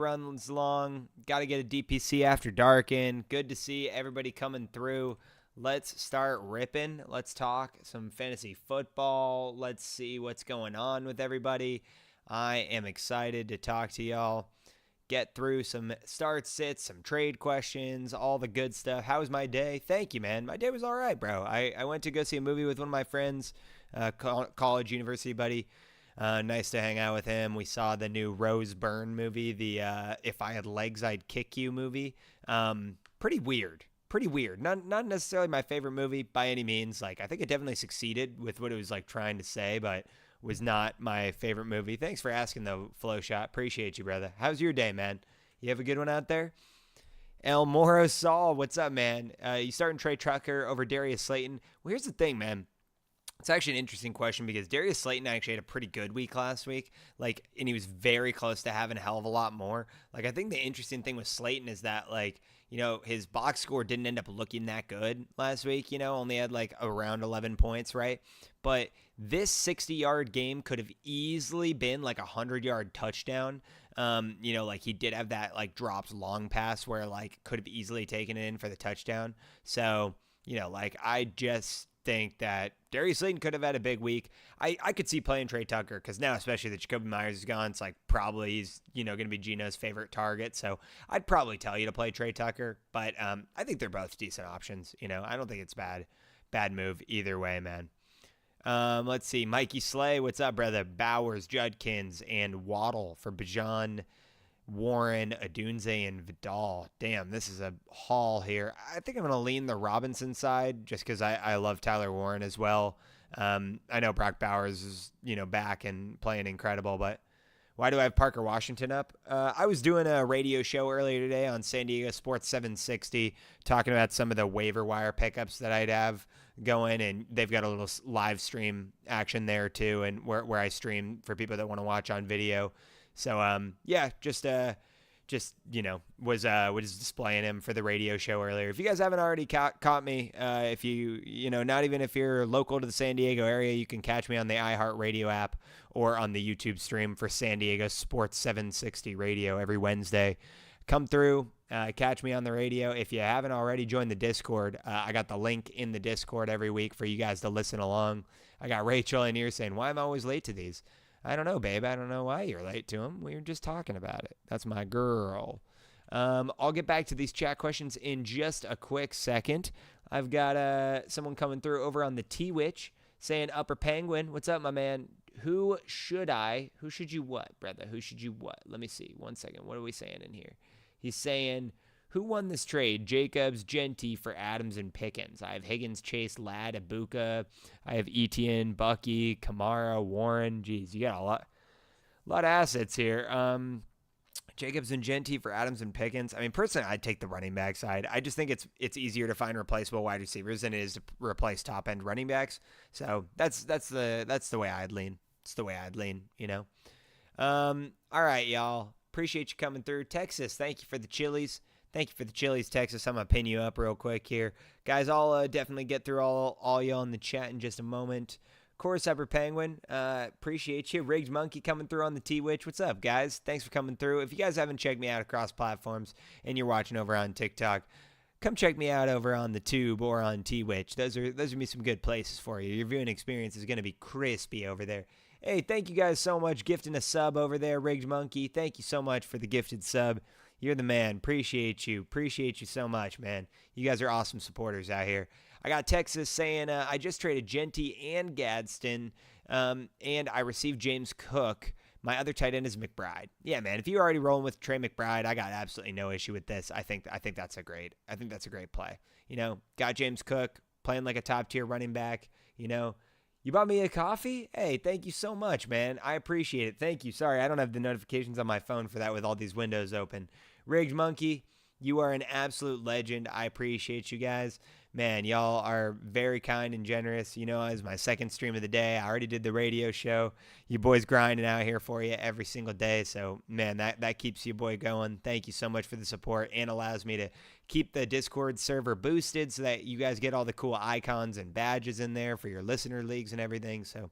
runs long. Got to get a DPC after dark in. Good to see everybody coming through. Let's start ripping. Let's talk some fantasy football. Let's see what's going on with everybody. I am excited to talk to y'all. Get through some start sits, some trade questions, all the good stuff. How was my day? Thank you, man. My day was all right, bro. I went to go see a movie with one of my friends, college, university buddy. Nice to hang out with him. We saw the new Rose Byrne movie, the If I Had Legs, I'd Kick You movie. Pretty weird. Pretty weird. Not necessarily my favorite movie by any means. Like, I think it definitely succeeded with what it was like trying to say, but was not my favorite movie. Thanks for asking, though, Flow Shot. Appreciate you, brother. How's your day, man? You have a good one out there? El Moro Saul, what's up, man? You starting Trey Tucker over Darius Slayton? Well, here's the thing, man. It's actually an interesting question because Darius Slayton actually had a pretty good week last week. And he was very close to having a hell of a lot more. I think the interesting thing with Slayton is that, his box score didn't end up looking that good last week, only had around 11 points, right? But this 60-yard game could have easily been a 100-yard touchdown. He did have that dropped long pass where could have easily taken it in for the touchdown. So, I just think that Darius Slayton could have had a big week. I could see playing Trey Tucker because now, especially that Jacoby Myers is gone, it's probably he's going to be Gino's favorite target. So I'd probably tell you to play Trey Tucker, but I think they're both decent options. I don't think it's bad move either way, man. Let's see, Mikey Slay, what's up, brother? Bowers, Judkins, and Waddle for Bajan, Warren, Adunze, and Vidal. Damn, this is a haul here. I think I'm going to lean the Robinson side just because I love Tyler Warren as well. I know Brock Bowers is, back and playing incredible, but why do I have Parker Washington up? I was doing a radio show earlier today on San Diego Sports 760 talking about some of the waiver wire pickups that I'd have going, and they've got a little live stream action there too, and where I stream for people that want to watch on video. So, was displaying him for the radio show earlier. If you guys haven't already caught me, if not even if you're local to the San Diego area, you can catch me on the iHeartRadio app or on the YouTube stream for San Diego Sports 760 Radio every Wednesday. Come through, catch me on the radio. If you haven't already joined the Discord, I got the link in the Discord every week for you guys to listen along. I got Rachel in here saying, why am I always late to these? I don't know, babe. I don't know why you're late to them. We were just talking about it. That's my girl. I'll get back to these chat questions in just a quick second. I've got someone coming through over on the T-Witch saying, Upper Penguin, what's up, my man? Who should you what, brother? Who should you what? Let me see. 1 second. What are we saying in here? He's saying, who won this trade? Jacobs, Genty for Adams and Pickens. I have Higgins, Chase, Ladd, Ibuka. I have Etienne, Bucky, Kamara, Warren. Jeez, you got a lot of assets here. Jacobs and Genty for Adams and Pickens. I mean, personally, I'd take the running back side. I just think it's easier to find replaceable wide receivers than it is to replace top end running backs. So that's the way I'd lean. It's the way I'd lean. All right, y'all. Appreciate you coming through. Texas, thank you for the chilies. Thank you for the chilies, Texas. I'm going to pin you up real quick here. Guys, I'll definitely get through all y'all in the chat in just a moment. Of course, Upper Penguin, appreciate you. Rigged Monkey coming through on the T-Witch. What's up, guys? Thanks for coming through. If you guys haven't checked me out across platforms and you're watching over on TikTok, come check me out over on the Tube or on T-Witch. Those are going to be some good places for you. Your viewing experience is going to be crispy over there. Hey, thank you guys so much gifting a sub over there, Rigged Monkey. Thank you so much for the gifted sub. You're the man. Appreciate you. Appreciate you so much, man. You guys are awesome supporters out here. I got Texas saying, I just traded Genty and Gadsden, and I received James Cook. My other tight end is McBride. Yeah, man. If you're already rolling with Trey McBride, I got absolutely no issue with this. I think that's a great play. Got James Cook playing like a top tier running back. You bought me a coffee? Hey, thank you so much, man. I appreciate it. Thank you. Sorry, I don't have the notifications on my phone for that with all these windows open. Rigged Monkey, you are an absolute legend. I appreciate you guys. Man, y'all are very kind and generous. As my second stream of the day, I already did the radio show. You boys grinding out here for you every single day. So, man, that keeps you boy going. Thank you so much for the support and allows me to keep the Discord server boosted so that you guys get all the cool icons and badges in there for your listener leagues and everything. So,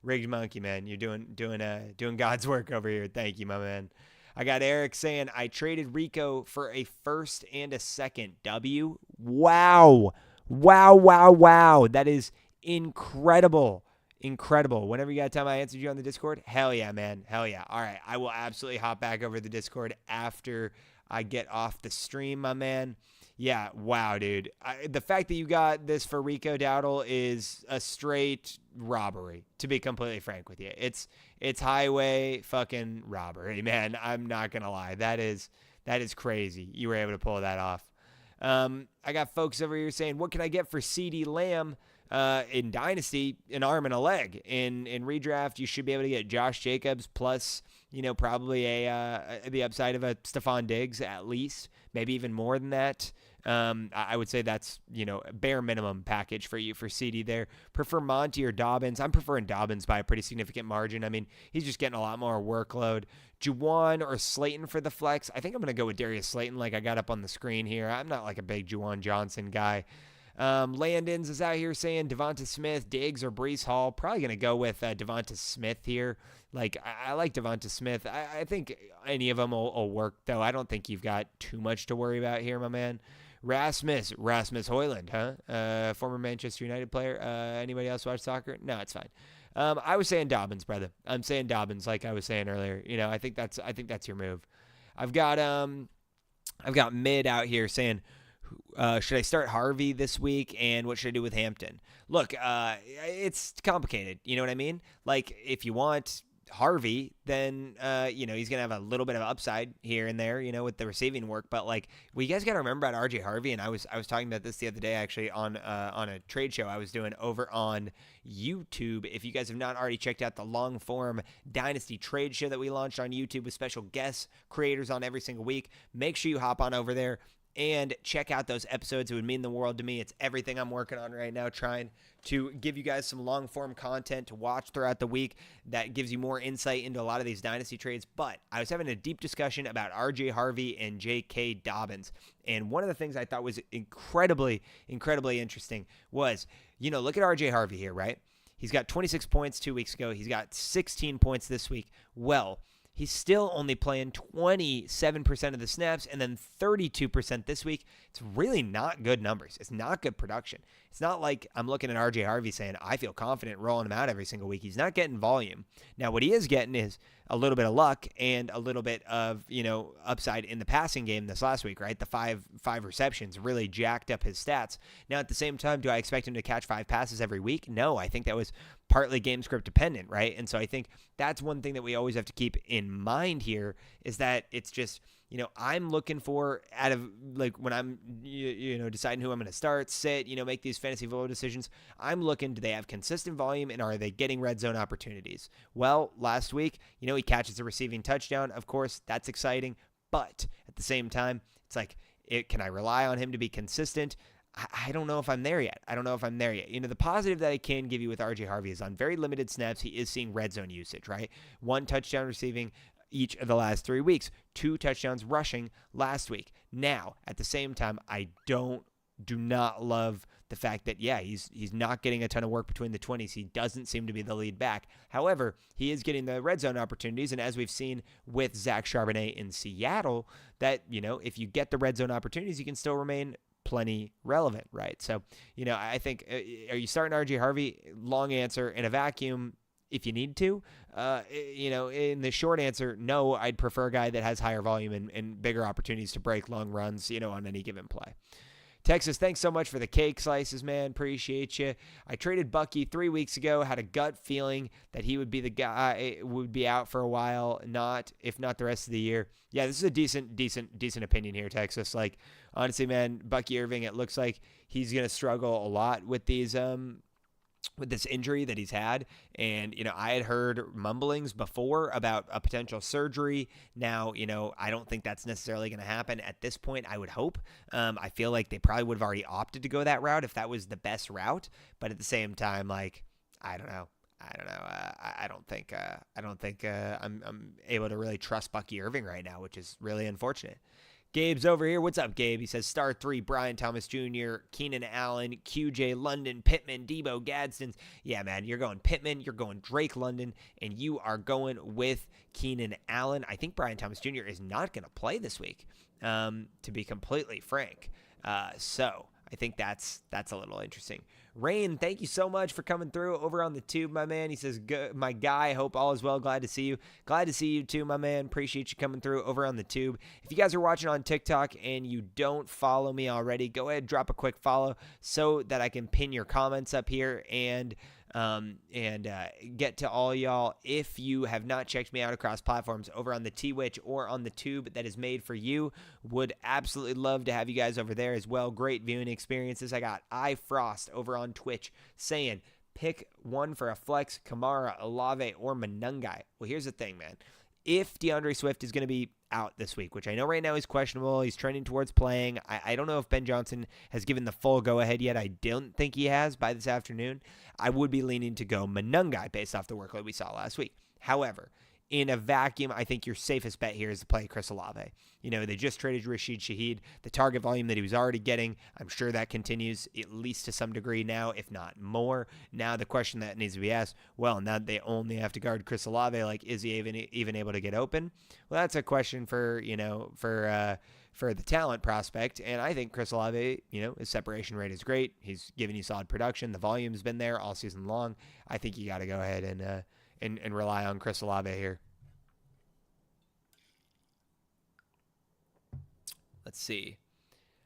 Rigged Monkey, man, you're doing God's work over here. Thank you, my man. I got Eric saying, I traded Rico for a first and a second. W. Wow. Wow, wow, wow. That is incredible. Incredible. Whenever you got time, I answered you on the Discord. Hell yeah, man. Hell yeah. All right. I will absolutely hop back over the Discord after I get off the stream, my man. Yeah, wow, dude. The fact that you got this for Rico Dowdle is a straight robbery, to be completely frank with you. It's highway fucking robbery, man. I'm not going to lie. That is crazy. You were able to pull that off. I got folks over here saying, what can I get for CD Lamb? In Dynasty, an arm and a leg. In redraft, you should be able to get Josh Jacobs plus, probably the upside of a Stephon Diggs at least, maybe even more than that. I would say that's, bare minimum package for you for CD there. Prefer Monty or Dobbins. I'm preferring Dobbins by a pretty significant margin. I mean, he's just getting a lot more workload. Juwan or Slayton for the flex. I think I'm going to go with Darius Slayton like I got up on the screen here. I'm not like a big Juwan Johnson guy. Landons is out here saying Devonta Smith, Diggs, or Breece Hall. Probably going to go with Devonta Smith here. Like, I like Devonta Smith. I think any of them will work, though. I don't think you've got too much to worry about here, my man. Rasmus Hoyland, huh? Former Manchester United player. Anybody else watch soccer? No, it's fine. I was saying Dobbins, brother. I'm saying Dobbins, like I was saying earlier. I think that's your move. I've got Mid out here saying, should I start Harvey this week, and what should I do with Hampton? Look, it's complicated. You know what I mean? Like, if you want Harvey, then he's gonna have a little bit of upside here and there, with the receiving work. But like, well, you guys got to remember about RJ Harvey, and I was talking about this the other day actually on a trade show I was doing over on YouTube. If you guys have not already checked out the long form Dynasty trade show that we launched on YouTube with special guest creators on every single week, make sure you hop on over there and check out those episodes. It would mean the world to me. It's everything I'm working on right now, trying to give you guys some long-form content to watch throughout the week that gives you more insight into a lot of these Dynasty trades. But I was having a deep discussion about RJ Harvey and J.K. Dobbins. And one of the things I thought was incredibly, incredibly interesting was, look at RJ Harvey here, right? He's got 26 points 2 weeks ago. He's got 16 points this week. Well, he's still only playing 27% of the snaps and then 32% this week. It's really not good numbers. It's not good production. It's not like I'm looking at RJ Harvey saying, I feel confident rolling him out every single week. He's not getting volume. Now, what he is getting is a little bit of luck and a little bit of, upside in the passing game this last week, right? The five receptions really jacked up his stats. Now, at the same time, do I expect him to catch 5 passes every week? No, I think that was partly game script dependent, right? And so I think that's one thing that we always have to keep in mind here is that it's just, I'm looking for out of like when I'm, deciding who I'm going to start, sit, make these fantasy football decisions. I'm looking, do they have consistent volume and are they getting red zone opportunities? Well, last week, he catches a receiving touchdown. Of course, that's exciting. But at the same time, it's like, can I rely on him to be consistent? I don't know if I'm there yet. The positive that I can give you with RJ Harvey is on very limited snaps, he is seeing red zone usage, right? 1 touchdown receiving each of the last 3 weeks, 2 touchdowns rushing last week. Now, at the same time, I do not love the fact that, he's not getting a ton of work between the 20s. He doesn't seem to be the lead back. However, he is getting the red zone opportunities, and as we've seen with Zach Charbonnet in Seattle, that, if you get the red zone opportunities, you can still remain plenty relevant, right? So, I think, are you starting RJ Harvey? Long answer. In a vacuum, if you need to. In the short answer, no, I'd prefer a guy that has higher volume and bigger opportunities to break long runs, on any given play. Texas, thanks so much for the cake slices, man. Appreciate you. I traded Bucky 3 weeks ago. Had a gut feeling that he would be the guy, would be out for a while, if not the rest of the year. Yeah, this is a decent opinion here, Texas. Like, honestly, man, Bucky Irving, it looks like he's gonna struggle a lot with these with this injury that he's had. And, I had heard mumblings before about a potential surgery. Now, I don't think that's necessarily going to happen at this point, I would hope. I feel like they probably would have already opted to go that route if that was the best route. But at the same time, like, I don't know. I don't think I'm able to really trust Bucky Irving right now, which is really unfortunate. Gabe's over here. What's up, Gabe? He says star 3, Brian Thomas Jr., Keenan Allen, QJ London, Pittman, Debo, Gadsden. Yeah, man, you're going Pittman, you're going Drake London, and you are going with Keenan Allen. I think Brian Thomas Jr. is not going to play this week, to be completely frank. So I think that's a little interesting. Rain, thank you so much for coming through over on the tube, my man. He says, my guy, hope all is well. Glad to see you. Glad to see you too, my man. Appreciate you coming through over on the tube. If you guys are watching on TikTok and you don't follow me already, go ahead, drop a quick follow so that I can pin your comments up here and get to all y'all. If you have not checked me out across platforms over on the Twitch or on the tube that is made for you, would absolutely love to have you guys over there as well. Great viewing experiences. I got iFrost over on Twitch saying, pick one for a flex, Kamara, Olave, or Monungai. Well, here's the thing, man. If DeAndre Swift is going to be out this week, which I know right now he's questionable, he's trending towards playing. I don't know if Ben Johnson has given the full go-ahead yet. I don't think he has by this afternoon. I would be leaning to go Monungai based off the workload we saw last week. However, in a vacuum, I think your safest bet here is to play Chris Olave. You know, they just traded Rashid Shaheed. The target volume that he was already getting, I'm sure that continues at least to some degree now, if not more. Now the question that needs to be asked, well, now they only have to guard Chris Olave, like, is he even able to get open? Well, that's a question for the talent prospect, and I think Chris Olave, his separation rate is great. He's giving you solid production. The volume's been there all season long. I think you got to go ahead and rely on Chris Olave here. Let's see.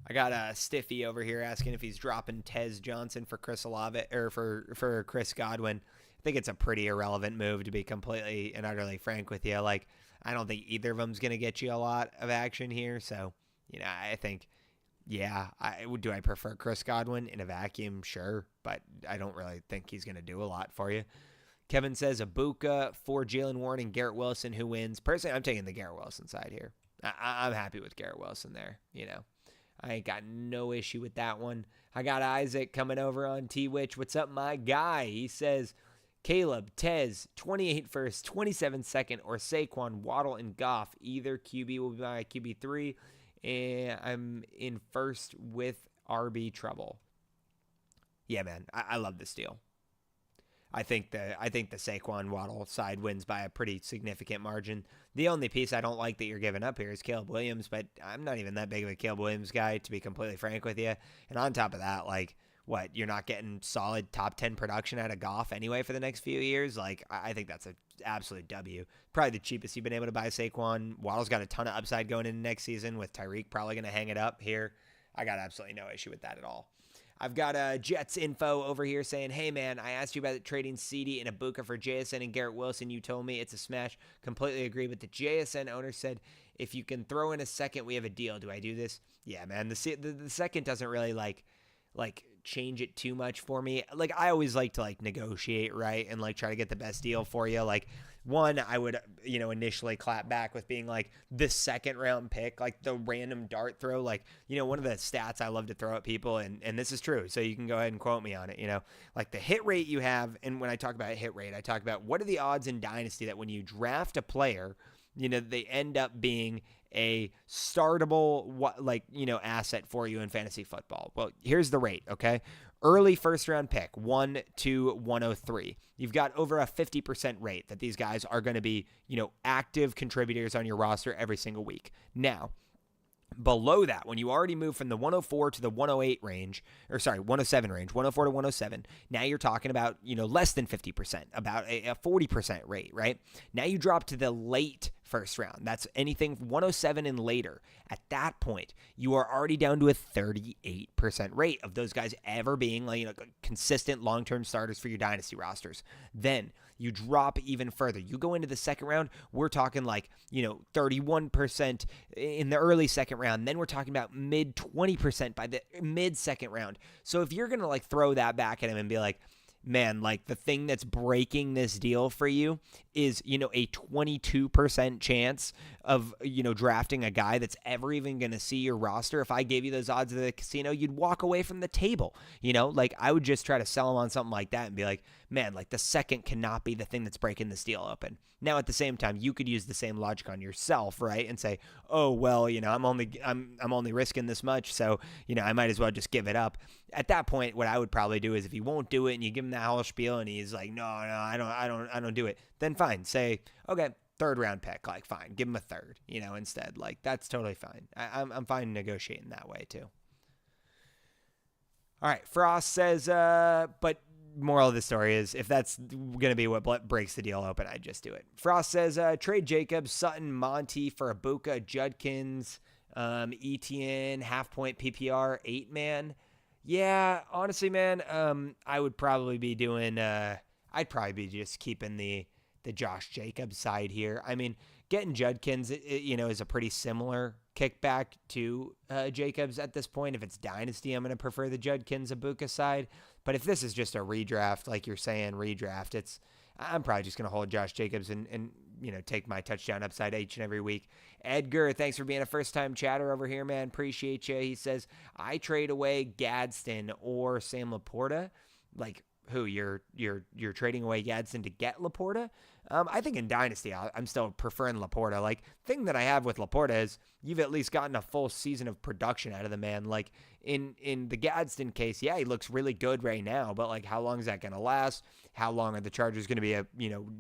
I got a Stiffy over here asking if he's dropping Tez Johnson for Chris Olave or for Chris Godwin. I think it's a pretty irrelevant move, to be completely and utterly frank with you. Like, I don't think either of them's going to get you a lot of action here. So, I think, yeah, do I prefer Chris Godwin in a vacuum? Sure, but I don't really think he's going to do a lot for you. Kevin says Abuka for Jalen Warren and Garrett Wilson. Who wins? Personally, I'm taking the Garrett Wilson side here. I'm happy with Garrett Wilson there. I ain't got no issue with that one. I got Isaac coming over on Twitch. What's up, my guy? He says, Caleb, Tez, 28 first, 27 second, or Saquon, Waddle, and Goff. Either QB will be my QB3, and I'm in first with RB trouble. Yeah, man, I love this deal. I think the Saquon Waddle side wins by a pretty significant margin. The only piece I don't like that you're giving up here is Caleb Williams, but I'm not even that big of a Caleb Williams guy, to be completely frank with you. And on top of that, you're not getting solid top 10 production out of Goff anyway for the next few years? I think that's an absolute W. Probably the cheapest you've been able to buy Saquon. Waddle's got a ton of upside going into next season with Tyreek probably going to hang it up here. I got absolutely no issue with that at all. I've got Jets info over here saying, hey, man, I asked you about trading CD and Abuka for JSN and Garrett Wilson. You told me it's a smash. Completely agree. But the JSN owner said, if you can throw in a second, we have a deal. Do I do this? Yeah, man. The second doesn't really like change it too much for me. I always like to negotiate, right? And try to get the best deal for you. One, I would, initially clap back with being the second round pick, the random dart throw. One of the stats I love to throw at people, and this is true, so you can go ahead and quote me on it, the hit rate you have. And when I talk about hit rate, I talk about what are the odds in Dynasty that when you draft a player, they end up being a startable, asset for you in fantasy football. Well, here's the rate, okay? Early first round pick, 1 to 103. You've got over a 50% rate that these guys are going to be, active contributors on your roster every single week. Now, below that, when you already move from the 104 to the 108 range, 107 range, 104 to 107, now you're talking about, less than 50%, about a 40% rate, right? Now you drop to the late first round. That's anything 107 and later. At that point, you are already down to a 38% rate of those guys ever being consistent long-term starters for your dynasty rosters. Then you drop even further. You go into the second round, we're talking 31% in the early second round. Then we're talking about mid 20% by the mid second round. So if you're going to throw that back at him and be like, man, like the thing that's breaking this deal for you is, a 22% chance of, drafting a guy that's ever even going to see your roster. If I gave you those odds at the casino, you'd walk away from the table. Like I would just try to sell him on something like that and be like, man, like the second cannot be the thing that's breaking this deal open. Now, at the same time, you could use the same logic on yourself, right? And say, oh, well, I'm only risking this much, so, I might as well just give it up. At that point, what I would probably do is if he won't do it and you give him the whole spiel and he's like, no, I don't do it, then fine. Say, okay, third round pick, like fine, give him a third, instead. Like that's totally fine. I'm fine negotiating that way too. All right, Frost says, but moral of the story is if that's going to be what breaks the deal open, I'd just do it. Frost says, trade Jacobs, Sutton, Monty for Ibuka, Judkins, Etienne, half-point PPR, 8-man. Yeah, honestly, man, I would probably be doing I'd probably be just keeping the Josh Jacobs side here. I mean, getting Judkins, is a pretty similar kickback to Jacobs at this point. If it's Dynasty, I'm going to prefer the Judkins Ibuka side. But if this is just a redraft, like you're saying, I'm probably just going to hold Josh Jacobs and take my touchdown upside each and every week. Edgar, thanks for being a first-time chatter over here, man. Appreciate you. He says, I trade away Gadsden or Sam Laporta. Like, who? You're trading away Gadsden to get Laporta? I think in Dynasty, I'm still preferring Laporta. Like, thing that I have with Laporta is you've at least gotten a full season of production out of the man. Like, in the Gadsden case, yeah, he looks really good right now, but, like, how long is that going to last? How long are the Chargers going to be a,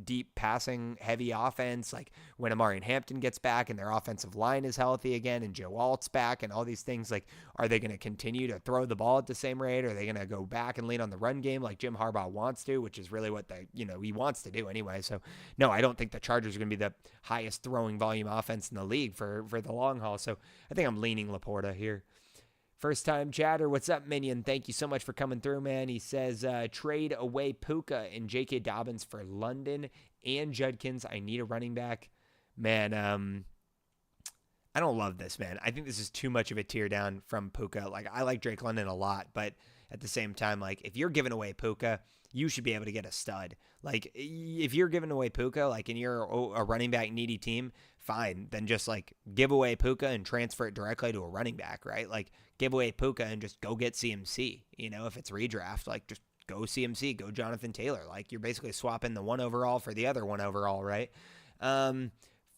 deep passing heavy offense? Like, when Amari and Hampton gets back and their offensive line is healthy again and Joe Alt's back and all these things, like, are they going to continue to throw the ball at the same rate? Are they going to go back and lean on the run game like Jim Harbaugh wants to, which is really what he wants to do anyway. So, no, I don't think the Chargers are going to be the highest throwing volume offense in the league for the long haul. So I think I'm leaning Laporta here. First time chatter, what's up, Minion? Thank you so much for coming through, man. He says, trade away Puka and J.K. Dobbins for London and Judkins. I need a running back. Man, I don't love this, man. I think this is too much of a tear down from Puka. Like, I like Drake London a lot, but at the same time, like, if you're giving away Puka, you should be able to get a stud. Like, if you're giving away Puka, like, and you're a running back needy team, fine. Then just, like, give away Puka and transfer it directly to a running back, right? Like, give away Puka and just go get CMC. If it's redraft, like, just go CMC, go Jonathan Taylor. Like, you're basically swapping the 1 overall for the other 1 overall, right?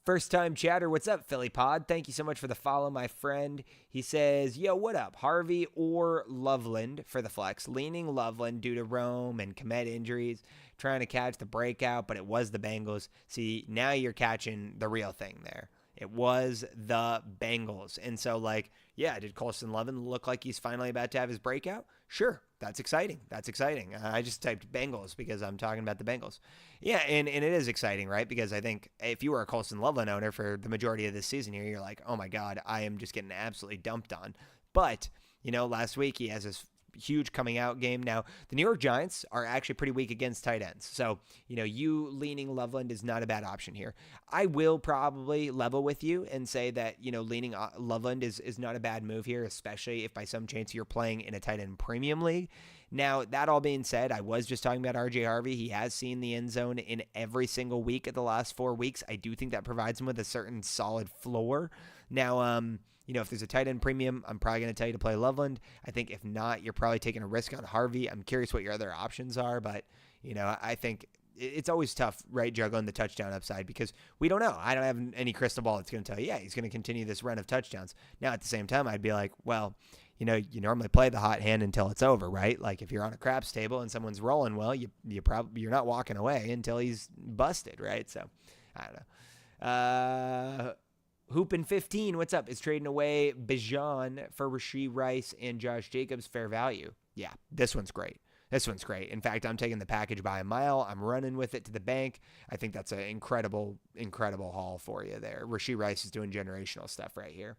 First time chatter, what's up, Philly Pod? Thank you so much for the follow, my friend. He says, yo, what up? Harvey or Loveland for the flex. Leaning Loveland due to Rome and Komet injuries. Trying to catch the breakout, but it was the Bengals. See, now you're catching the real thing there. It was the Bengals. And so, like, yeah, did Colston Loveland look like he's finally about to have his breakout? Sure. That's exciting. I just typed Bengals because I'm talking about the Bengals. Yeah, and it is exciting, right? Because I think if you were a Colston Loveland owner for the majority of this season here, you're like, oh my God, I am just getting absolutely dumped on. But, last week he has this huge coming out game. Now, the New York Giants are actually pretty weak against tight ends. So, you leaning Loveland is not a bad option here. I will probably level with you and say that, leaning Loveland is not a bad move here, especially if by some chance you're playing in a tight end premium league. Now, that all being said, I was just talking about RJ Harvey. He has seen the end zone in every single week of the last 4 weeks. I do think that provides him with a certain solid floor. Now, if there's a tight end premium, I'm probably going to tell you to play Loveland. I think if not, you're probably taking a risk on Harvey. I'm curious what your other options are, but, I think it's always tough, right, juggling the touchdown upside because we don't know. I don't have any crystal ball that's going to tell you, yeah, he's going to continue this run of touchdowns. Now, at the same time, I'd be like, well, you normally play the hot hand until it's over, right? Like if you're on a craps table and someone's rolling well, you're not walking away until he's busted, right? So, I don't know. Hoopin 15, what's up? Is trading away Bijan for Rashee Rice and Josh Jacobs fair value. Yeah, this one's great. In fact, I'm taking the package by a mile. I'm running with it to the bank. I think that's an incredible, incredible haul for you there. Rashee Rice is doing generational stuff right here.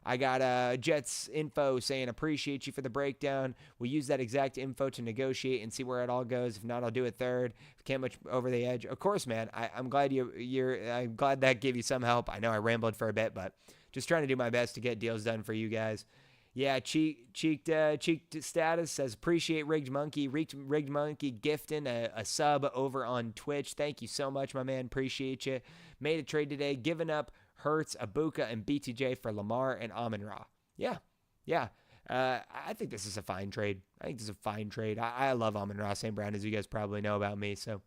I got Jets info saying, appreciate you for the breakdown. We'll use that exact info to negotiate and see where it all goes. If not, I'll do it third. Can't much over the edge. Of course, man. I'm glad I'm glad that gave you some help. I know I rambled for a bit, but just trying to do my best to get deals done for you guys. Yeah, cheeked status says appreciate rigged monkey gifting a sub over on Twitch. Thank you so much, my man. Appreciate you. Made a trade today, giving up Hurts, Abuka, and BTJ for Lamar and Amon-Ra. Yeah. I think this is a fine trade. I love Amon-Ra St. Brown, as you guys probably know about me. So,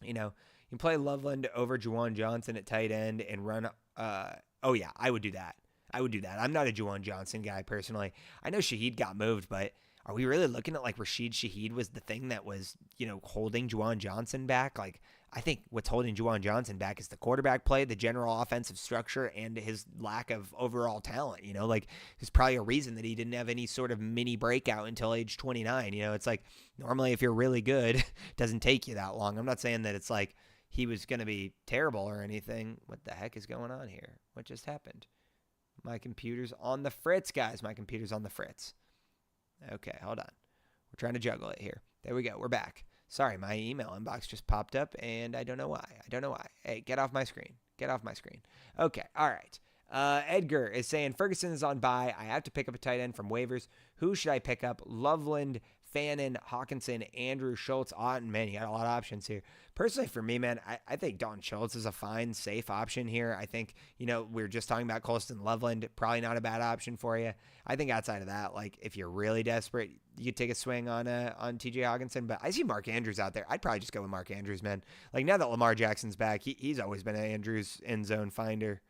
you can play Loveland over Juwan Johnson at tight end and run. Oh yeah, I would do that. I'm not a Juwan Johnson guy personally. I know Shaheed got moved, but are we really looking at like Rashid Shaheed was the thing that was, holding Juwan Johnson back? Like, I think what's holding Juwan Johnson back is the quarterback play, the general offensive structure, and his lack of overall talent. Like, there's probably a reason that he didn't have any sort of mini breakout until age 29. It's like normally if you're really good, it doesn't take you that long. I'm not saying that it's like he was going to be terrible or anything. What the heck is going on here? What just happened? My computer's on the fritz, guys. My computer's on the fritz. Okay, hold on. We're trying to juggle it here. There we go. We're back. Sorry, my email inbox just popped up, and I don't know why. Hey, get off my screen. Okay, all right. Edgar is saying, Ferguson is on bye. I have to pick up a tight end from waivers. Who should I pick up? Loveland, Fannin, Hawkinson, Andrew, Schultz, Otten. Man, you got a lot of options here. Personally, for me, man, I think Dalton Schultz is a fine, safe option here. I think, we were just talking about Colston Loveland. Probably not a bad option for you. I think outside of that, like, if you're really desperate, you could take a swing on TJ Hawkinson. But I see Mark Andrews out there. I'd probably just go with Mark Andrews, man. Like, now that Lamar Jackson's back, he's always been an Andrews end zone finder.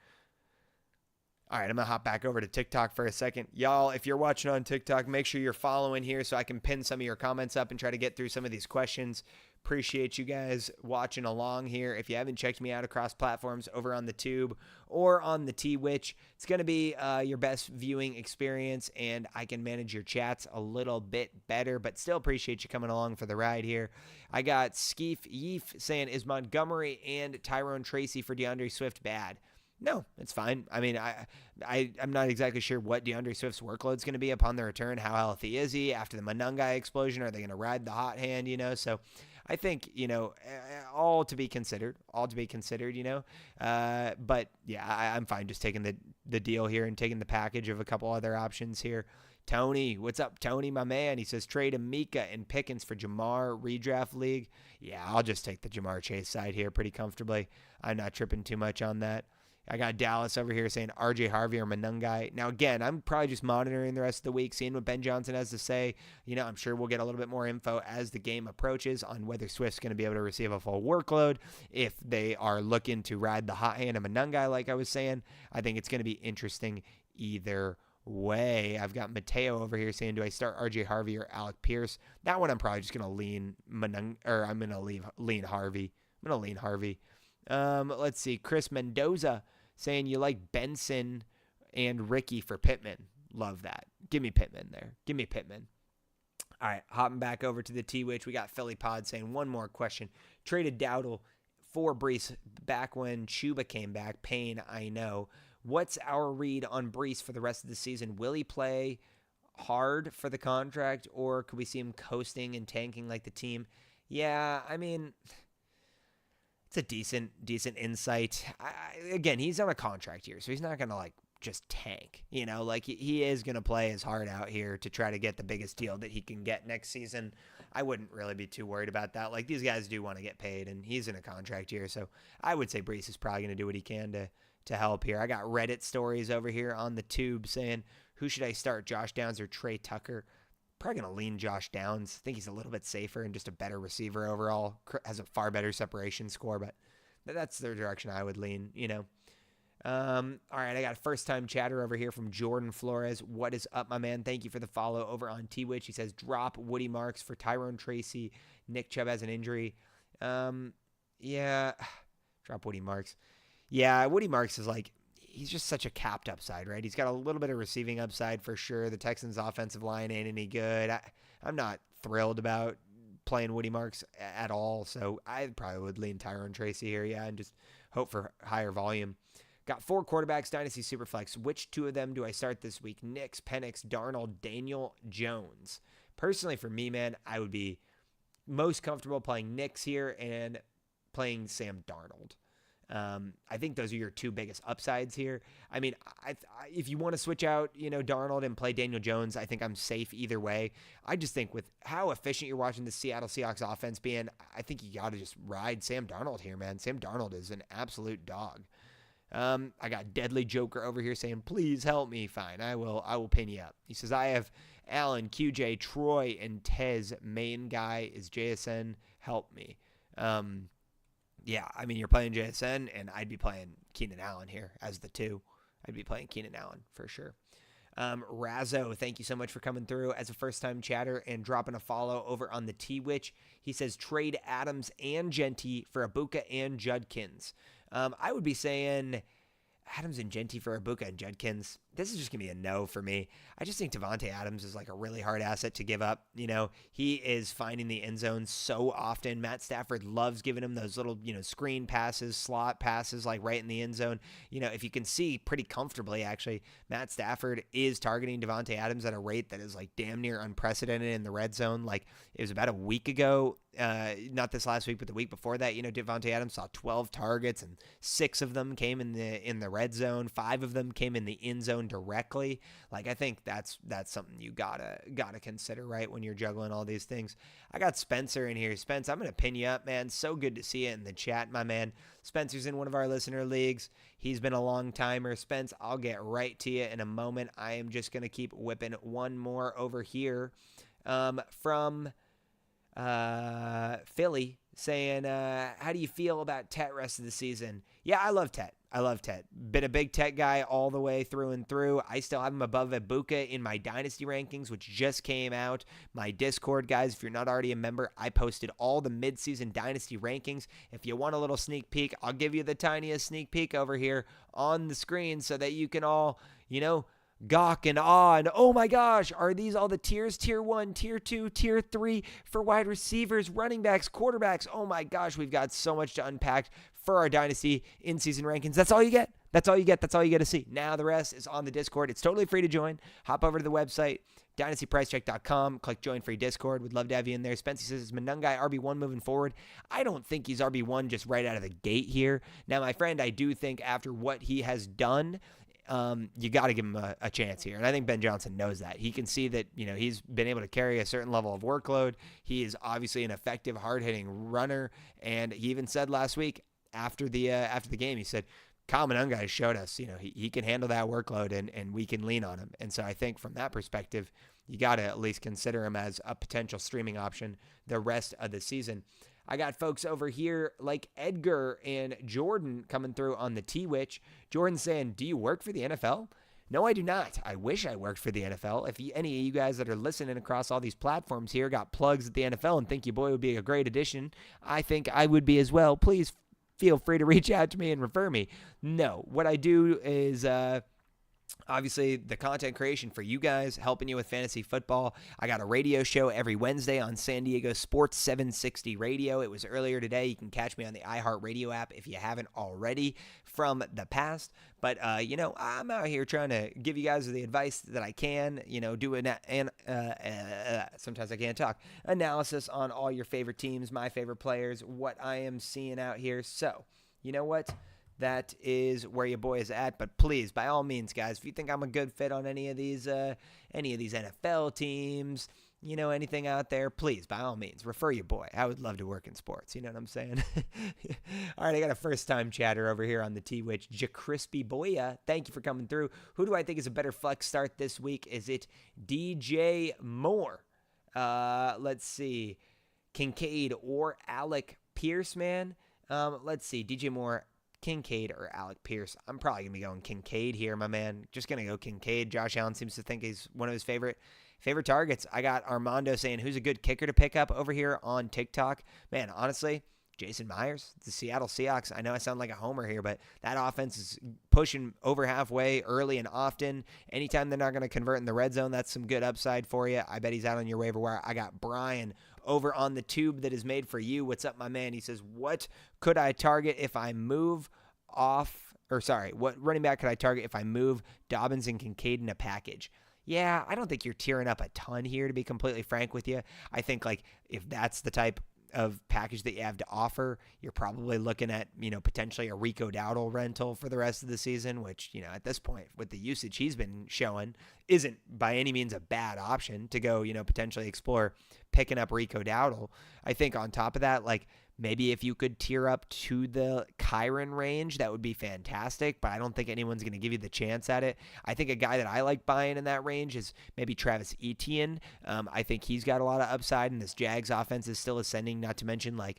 All right, I'm going to hop back over to TikTok for a second. Y'all, if you're watching on TikTok, make sure you're following here so I can pin some of your comments up and try to get through some of these questions. Appreciate you guys watching along here. If you haven't checked me out across platforms over on the Tube or on the T-Witch, it's going to be your best viewing experience, and I can manage your chats a little bit better, but still appreciate you coming along for the ride here. I got Skeef Yeef saying, is Montgomery and Tyrone Tracy for DeAndre Swift bad? No, it's fine. I mean, I'm not exactly sure what DeAndre Swift's workload is going to be upon the return. How healthy is he after the Monangai explosion? Are they going to ride the hot hand, So I think, all to be considered, But, yeah, I'm fine just taking the deal here and taking the package of a couple other options here. Tony, what's up, Tony, my man? He says, trade Amika and Pickens for Jamar, redraft league. Yeah, I'll just take the Jamar Chase side here pretty comfortably. I'm not tripping too much on that. I got Dallas over here saying RJ Harvey or Monangai. Now, again, I'm probably just monitoring the rest of the week, seeing what Ben Johnson has to say. I'm sure we'll get a little bit more info as the game approaches on whether Swift's going to be able to receive a full workload. If they are looking to ride the hot hand of Monangai, like I was saying, I think it's going to be interesting either way. I've got Mateo over here saying, do I start RJ Harvey or Alec Pierce? That one I'm probably just going to lean Harvey. Let's see. Chris Mendoza saying you like Benson and Ricky for Pittman. Love that. Give me Pittman there. All right, hopping back over to the T-Witch. We got Philly Pod saying one more question. Traded Dowdle for Brees back when Chuba came back. Pain, I know. What's our read on Brees for the rest of the season? Will he play hard for the contract, or could we see him coasting and tanking like the team? Yeah, I mean, it's a decent insight. Again, he's on a contract here, so he's not going to just tank. He is going to play his heart out here to try to get the biggest deal that he can get next season. I wouldn't really be too worried about that. These guys do want to get paid, and he's in a contract here, so I would say Brees is probably going to do what he can to help here. I got Reddit stories over here on the Tube saying, who should I start, Josh Downs or Trey Tucker? Probably going to lean Josh Downs. I think he's a little bit safer and just a better receiver overall. Has a far better separation score, but that's the direction I would lean, All right, I got a first-time chatter over here from Jordan Flores. What is up, my man? Thank you for the follow over on T-Witch. He says, drop Woody Marks for Tyrone Tracy. Nick Chubb has an injury. Yeah, drop Woody Marks. Yeah, Woody Marks is he's just such a capped upside, right? He's got a little bit of receiving upside for sure. The Texans' offensive line ain't any good. I'm not thrilled about playing Woody Marks at all, so I probably would lean Tyrone Tracy here, yeah, and just hope for higher volume. Got 4 quarterbacks, Dynasty Superflex. Which 2 of them do I start this week? Nix, Penix, Darnold, Daniel Jones. Personally, for me, man, I would be most comfortable playing Nix here and playing Sam Darnold. I think those are your two biggest upsides here. I mean, if you want to switch out, Darnold and play Daniel Jones, I think I'm safe either way. I just think with how efficient you're watching the Seattle Seahawks offense being, I think you got to just ride Sam Darnold here, man. Sam Darnold is an absolute dog. I got Deadly Joker over here saying, please help me. Fine, I will pin you up. He says, I have Allen, QJ, Troy, and Tez. Main guy is JSN. Help me. Yeah, I mean, you're playing JSN, and I'd be playing Keenan Allen here as the two. I'd be playing Keenan Allen for sure. Razzo, thank you so much for coming through as a first-time chatter and dropping a follow over on the T-Witch. He says, trade Adams and Genty for Ibuka and Judkins. I would be saying Adams and Genty for Ibuka and Judkins. This is just going to be a no for me. I just think Devontae Adams is like a really hard asset to give up. He is finding the end zone so often. Matt Stafford loves giving him those little, screen passes, slot passes, like right in the end zone. If you can see pretty comfortably, actually, Matt Stafford is targeting Devontae Adams at a rate that is like damn near unprecedented in the red zone. Like it was about a week ago, not this last week, but the week before that, Devontae Adams saw 12 targets and 6 of them came in the red zone. 5 of them came in the end zone directly. Like I think that's something you gotta consider, right, when you're juggling all these things. I got Spencer in here. Spence, I'm gonna pin you up, man. So good to see you in the chat, my man. Spencer's in one of our listener leagues. He's been a long timer. Spence, I'll get right to you in a moment. I am just gonna keep whipping one more over here from Philly saying, how do you feel about Tet rest of the season? Yeah, I love Tet. Been a big Tet guy all the way through and through. I still have him above Ibuka in my Dynasty rankings, which just came out. My Discord, guys, if you're not already a member, I posted all the midseason Dynasty rankings. If you want a little sneak peek, I'll give you the tiniest sneak peek over here on the screen so that you can all, gawk and awe and, oh my gosh, are these all the tiers? Tier 1, Tier 2, Tier 3 for wide receivers, running backs, quarterbacks. Oh my gosh, we've got so much to unpack for our Dynasty in-season rankings. That's all you get. That's all you get to see. Now the rest is on the Discord. It's totally free to join. Hop over to the website, dynastypricecheck.com. Click join free Discord. Would love to have you in there. Spencer says, is Monungai RB1 moving forward? I don't think he's RB1 just right out of the gate here. Now, my friend, I do think after what he has done, you got to give him a chance here. And I think Ben Johnson knows that. He can see that, he's been able to carry a certain level of workload. He is obviously an effective, hard-hitting runner. And he even said last week after the game, he said, Kyle Monungai showed us, he can handle that workload and we can lean on him. And so I think from that perspective, you got to at least consider him as a potential streaming option the rest of the season. I got folks over here like Edgar and Jordan coming through on the T-Witch. Jordan saying, do you work for the NFL? No, I do not. I wish I worked for the NFL. If any of you guys that are listening across all these platforms here got plugs at the NFL and think your boy would be a great addition, I think I would be as well. Please feel free to reach out to me and refer me. No, what I do is obviously the content creation for you guys, helping you with fantasy football. I got a radio show every Wednesday on San Diego Sports 760 Radio. It was earlier today. You can catch me on the iHeart Radio app if you haven't already from the past. But, I'm out here trying to give you guys the advice that I can, do sometimes I can't talk, analysis on all your favorite teams, my favorite players, what I am seeing out here. So, you know what? That is where your boy is at. But please, by all means, guys, if you think I'm a good fit on any of these NFL teams, anything out there, please, by all means, refer your boy. I would love to work in sports. You know what I'm saying? All right, I got a first-time chatter over here on the T-Witch. Jacrispy Boya, thank you for coming through. Who do I think is a better flex start this week? Is it DJ Moore? Let's see. Kincaid or Alec Pierce, man? Let's see. DJ Moore, Kincaid, or Alec Pierce. I'm probably going to be going Kincaid here, my man. Just going to go Kincaid. Josh Allen seems to think he's one of his favorite targets. I got Armando saying, who's a good kicker to pick up over here on TikTok? Man, honestly, Jason Myers, the Seattle Seahawks. I know I sound like a homer here, but that offense is pushing over halfway early and often. Anytime they're not going to convert in the red zone, that's some good upside for you. I bet he's out on your waiver wire. I got Brian over on the tube that is made for you. What's up, my man? He says, what could I target if I move what running back could I target if I move Dobbins and Kincaid in a package? Yeah, I don't think you're tearing up a ton here, to be completely frank with you. I think, if that's the type of package that you have to offer, you're probably looking at, potentially a Rico Dowdle rental for the rest of the season, which, at this point with the usage he's been showing isn't by any means a bad option to go, potentially explore picking up Rico Dowdle. I think on top of that, like, maybe if you could tier up to the Kyron range, that would be fantastic, but I don't think anyone's going to give you the chance at it. I think a guy that I like buying in that range is maybe Travis Etienne. I think he's got a lot of upside, and this Jags offense is still ascending, not to mention like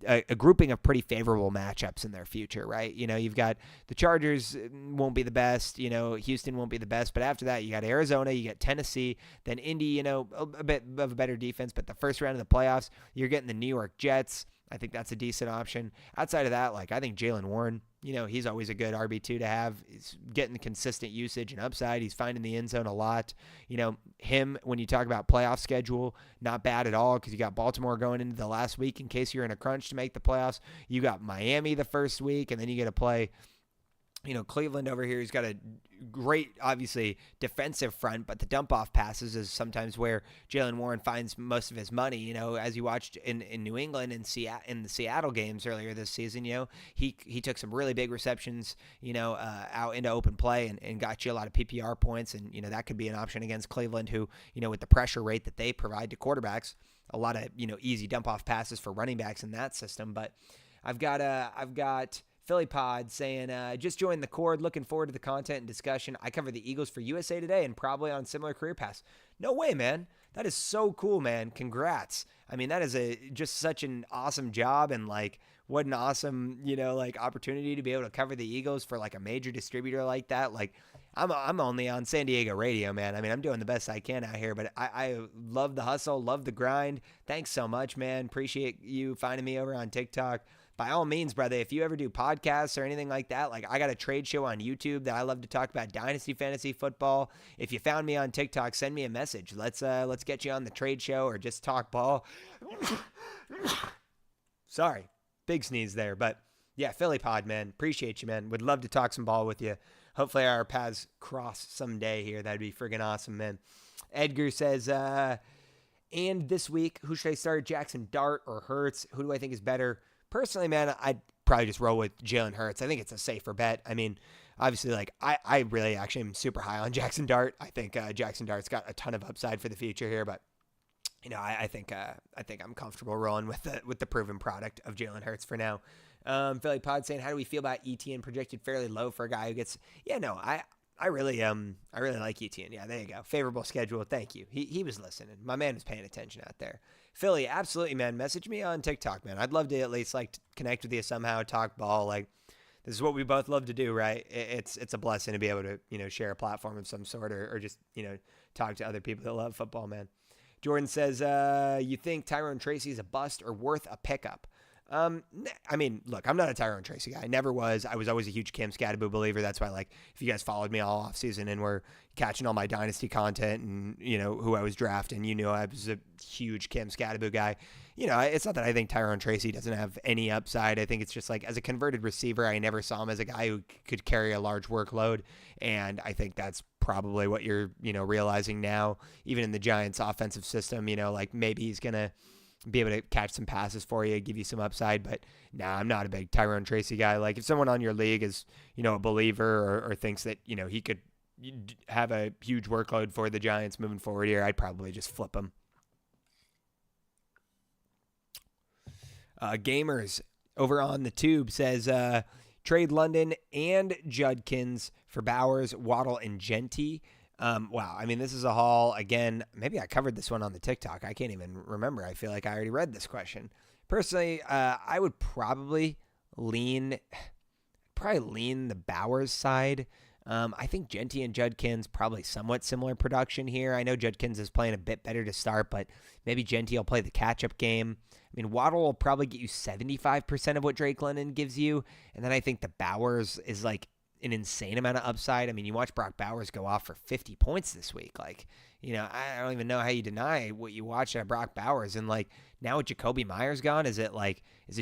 a grouping of pretty favorable matchups in their future, right? You've got the Chargers won't be the best, Houston won't be the best, but after that, you got Arizona, you got Tennessee, then Indy, a bit of a better defense, but the first round of the playoffs, you're getting the New York Jets. I think that's a decent option. Outside of that, like, I think Jaylen Warren, he's always a good RB2 to have. He's getting consistent usage and upside. He's finding the end zone a lot. Him, when you talk about playoff schedule, not bad at all, because you got Baltimore going into the last week in case you're in a crunch to make the playoffs. You got Miami the first week, and then you get to play Cleveland over here. He's got a great, obviously, defensive front, but the dump-off passes is sometimes where Jaylen Warren finds most of his money. As you watched in New England and in the Seattle games earlier this season, he took some really big receptions, out into open play and got you a lot of PPR points, and, that could be an option against Cleveland, who, with the pressure rate that they provide to quarterbacks, a lot of, easy dump-off passes for running backs in that system. But I've got Philly Pod saying, just joined the Cord, looking forward to the content and discussion. I cover the Eagles for USA Today and probably on similar career paths. No way, man. That is so cool, man. Congrats. I mean, that is just such an awesome job, and like, what an awesome, opportunity to be able to cover the Eagles for like a major distributor like that. Like, I'm only on San Diego radio, man. I mean, I'm doing the best I can out here, but I love the hustle, love the grind. Thanks so much, man. Appreciate you finding me over on TikTok. By all means, brother, if you ever do podcasts or anything like that, like, I got a trade show on YouTube that I love to talk about Dynasty fantasy football. If you found me on TikTok, send me a message. Let's get you on the trade show or just talk ball. Sorry, big sneeze there, but yeah, Philly Pod, man, appreciate you, man. Would love to talk some ball with you. Hopefully our paths cross someday here. That'd be friggin' awesome, man. Edgar says, and this week, who should I start? Jackson Dart or Hurts? Who do I think is better? Personally, man, I'd probably just roll with Jalen Hurts. I think it's a safer bet. I mean, obviously, like, I really actually am super high on Jackson Dart. I think Jackson Dart's got a ton of upside for the future here, but I think I'm comfortable rolling with the proven product of Jalen Hurts for now. Philly Pod saying, how do we feel about ETN projected fairly low for a guy who gets? Yeah, no, I really like ETN. Yeah, there you go. Favorable schedule. Thank you. He was listening. My man was paying attention out there. Philly, absolutely, man. Message me on TikTok, man. I'd love to at least like connect with you somehow, talk ball. Like, this is what we both love to do, right? It's a blessing to be able to, share a platform of some sort or just, talk to other people that love football, man. Jordan says, you think Tyrone Tracy is a bust or worth a pickup? I mean, look, I'm not a Tyrone Tracy guy. I never was. I was always a huge Cam Scatterbo believer. That's why, like, if you guys followed me all offseason and were catching all my Dynasty content and, who I was drafting, I was a huge Cam Scatterbo guy. It's not that I think Tyrone Tracy doesn't have any upside. I think it's just like, as a converted receiver, I never saw him as a guy who could carry a large workload. And I think that's probably what you're, realizing now, even in the Giants offensive system, like, maybe he's going to be able to catch some passes for you, give you some upside. But nah, I'm not a big Tyrone Tracy guy. Like, if someone on your league is, a believer or thinks that, he could have a huge workload for the Giants moving forward here, I'd probably just flip him. Gamers over on the tube says, trade London and Judkins for Bowers, Waddle, and Genty. Wow. I mean, this is a haul. Again, maybe I covered this one on the TikTok. I can't even remember. I feel like I already read this question. Personally, I would probably lean the Bowers side. I think Genty and Judkins probably somewhat similar production here. I know Judkins is playing a bit better to start, but maybe Genty will play the catch-up game. I mean, Waddle will probably get you 75% of what Drake London gives you, and then I think the Bowers is like an insane amount of upside. I mean, you watch Brock Bowers go off for 50 points this week. Like, I don't even know how you deny what you watch at Brock Bowers. And like, now with Jacoby Myers gone, is it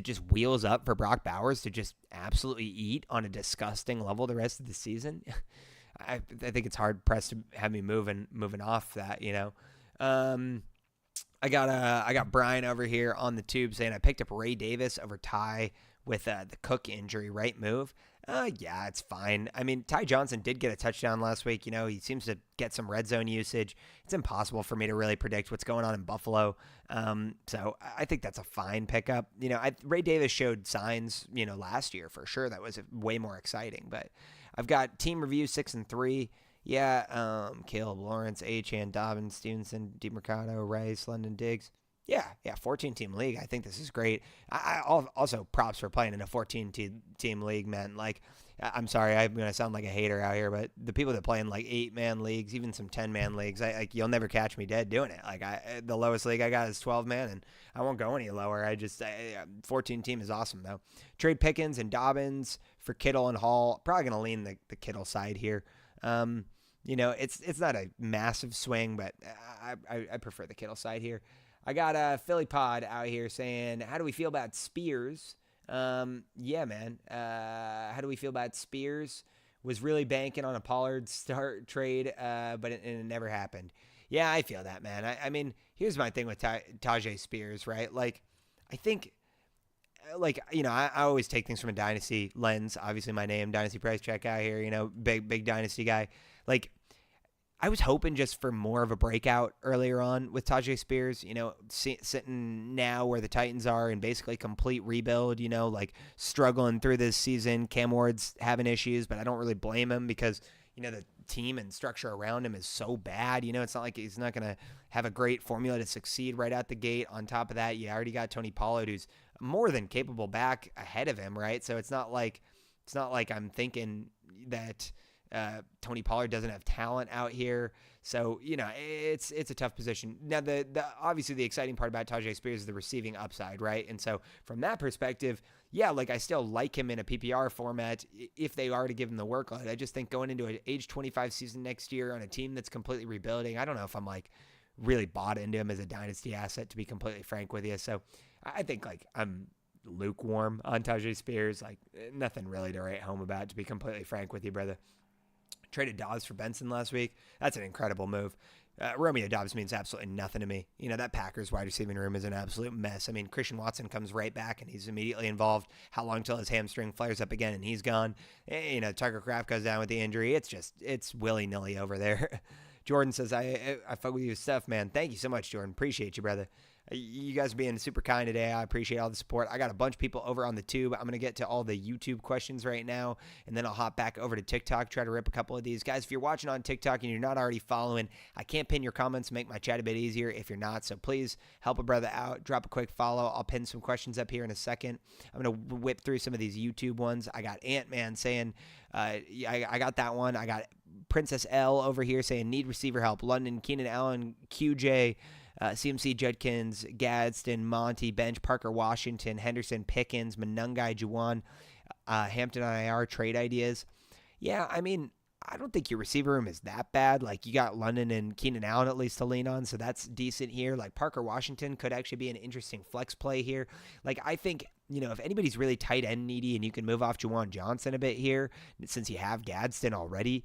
just wheels up for Brock Bowers to just absolutely eat on a disgusting level the rest of the season? I think it's hard pressed to have me moving off that, I got Brian over here on the tube saying I picked up Ray Davis over Ty with the Cook injury. Right move? Yeah, it's fine. I mean, Ty Johnson did get a touchdown last week. He seems to get some red zone usage. It's impossible for me to really predict what's going on in Buffalo. So I think that's a fine pickup. Ray Davis showed signs, last year for sure. That was way more exciting. But I've got team review 6-3. Yeah, Caleb Lawrence, Achane, Dobbins, Stevenson, DeMercado, Rice, London Diggs. Yeah, 14-team league. I think this is great. I also props for playing in a 14-team league, man. Like, I'm sorry, I'm going to sound like a hater out here, but the people that play in, like, 8-man leagues, even some 10-man leagues, you'll never catch me dead doing it. Like, the lowest league I got is 12-man, and I won't go any lower. 14-team is awesome, though. Trade Pickens and Dobbins for Kittle and Hall. Probably going to lean the Kittle side here. It's not a massive swing, but I prefer the Kittle side here. I got Philly Pod out here saying, how do we feel about Spears? Yeah, man. How do we feel about Spears? Was really banking on a Pollard start trade, but it never happened. Yeah, I feel that, man. I mean, here's my thing with Tajay Spears, right? Like, I think, I always take things from a Dynasty lens. Obviously, my name, Dynasty Price Check out here, big Dynasty guy. Like, I was hoping just for more of a breakout earlier on with Tajay Spears, sitting now where the Titans are in basically complete rebuild, like struggling through this season. Cam Ward's having issues, but I don't really blame him because, the team and structure around him is so bad. It's not like he's not going to have a great formula to succeed right out the gate. On top of that, you already got Tony Pollard, who's more than capable back ahead of him, right? So it's not like I'm thinking that Tony Pollard doesn't have talent out here. So, it's a tough position. Now, the obviously the exciting part about Tajay Spears is the receiving upside, right? And so from that perspective, yeah, I still like him in a PPR format if they are to give him the workload. I just think going into an age 25 season next year on a team that's completely rebuilding, I don't know if I'm really bought into him as a dynasty asset, to be completely frank with you. So I think I'm lukewarm on Tajay Spears, nothing really to write home about, to be completely frank with you, brother. Traded Dobbs for Benson last week. That's an incredible move. Romeo Dobbs means absolutely nothing to me. That Packers wide receiving room is an absolute mess. I mean, Christian Watson comes right back and he's immediately involved. How long till his hamstring flares up again and he's gone? Tucker Kraft goes down with the injury. It's willy-nilly over there. Jordan says, I fuck with you stuff, man. Thank you so much, Jordan. Appreciate you, brother. You guys being super kind today. I appreciate all the support. I got a bunch of people over on the tube. I'm going to get to all the YouTube questions right now, and then I'll hop back over to TikTok, try to rip a couple of these. Guys, if you're watching on TikTok and you're not already following, I can't pin your comments, make my chat a bit easier if you're not. So please help a brother out. Drop a quick follow. I'll pin some questions up here in a second. I'm going to whip through some of these YouTube ones. I got Ant-Man saying, I got that one. I got Princess L over here saying, need receiver help. London, Keenan Allen, QJ, CMC, Judkins, Gadsden, Monty, Bench, Parker, Washington, Henderson, Pickens, Monungai, Juwan, Hampton IR trade ideas. Yeah, I mean, I don't think your receiver room is that bad. You got London and Keenan Allen at least to lean on, so that's decent here. Parker Washington could actually be an interesting flex play here. I think, if anybody's really tight end needy and you can move off Juwan Johnson a bit here, since you have Gadsden already,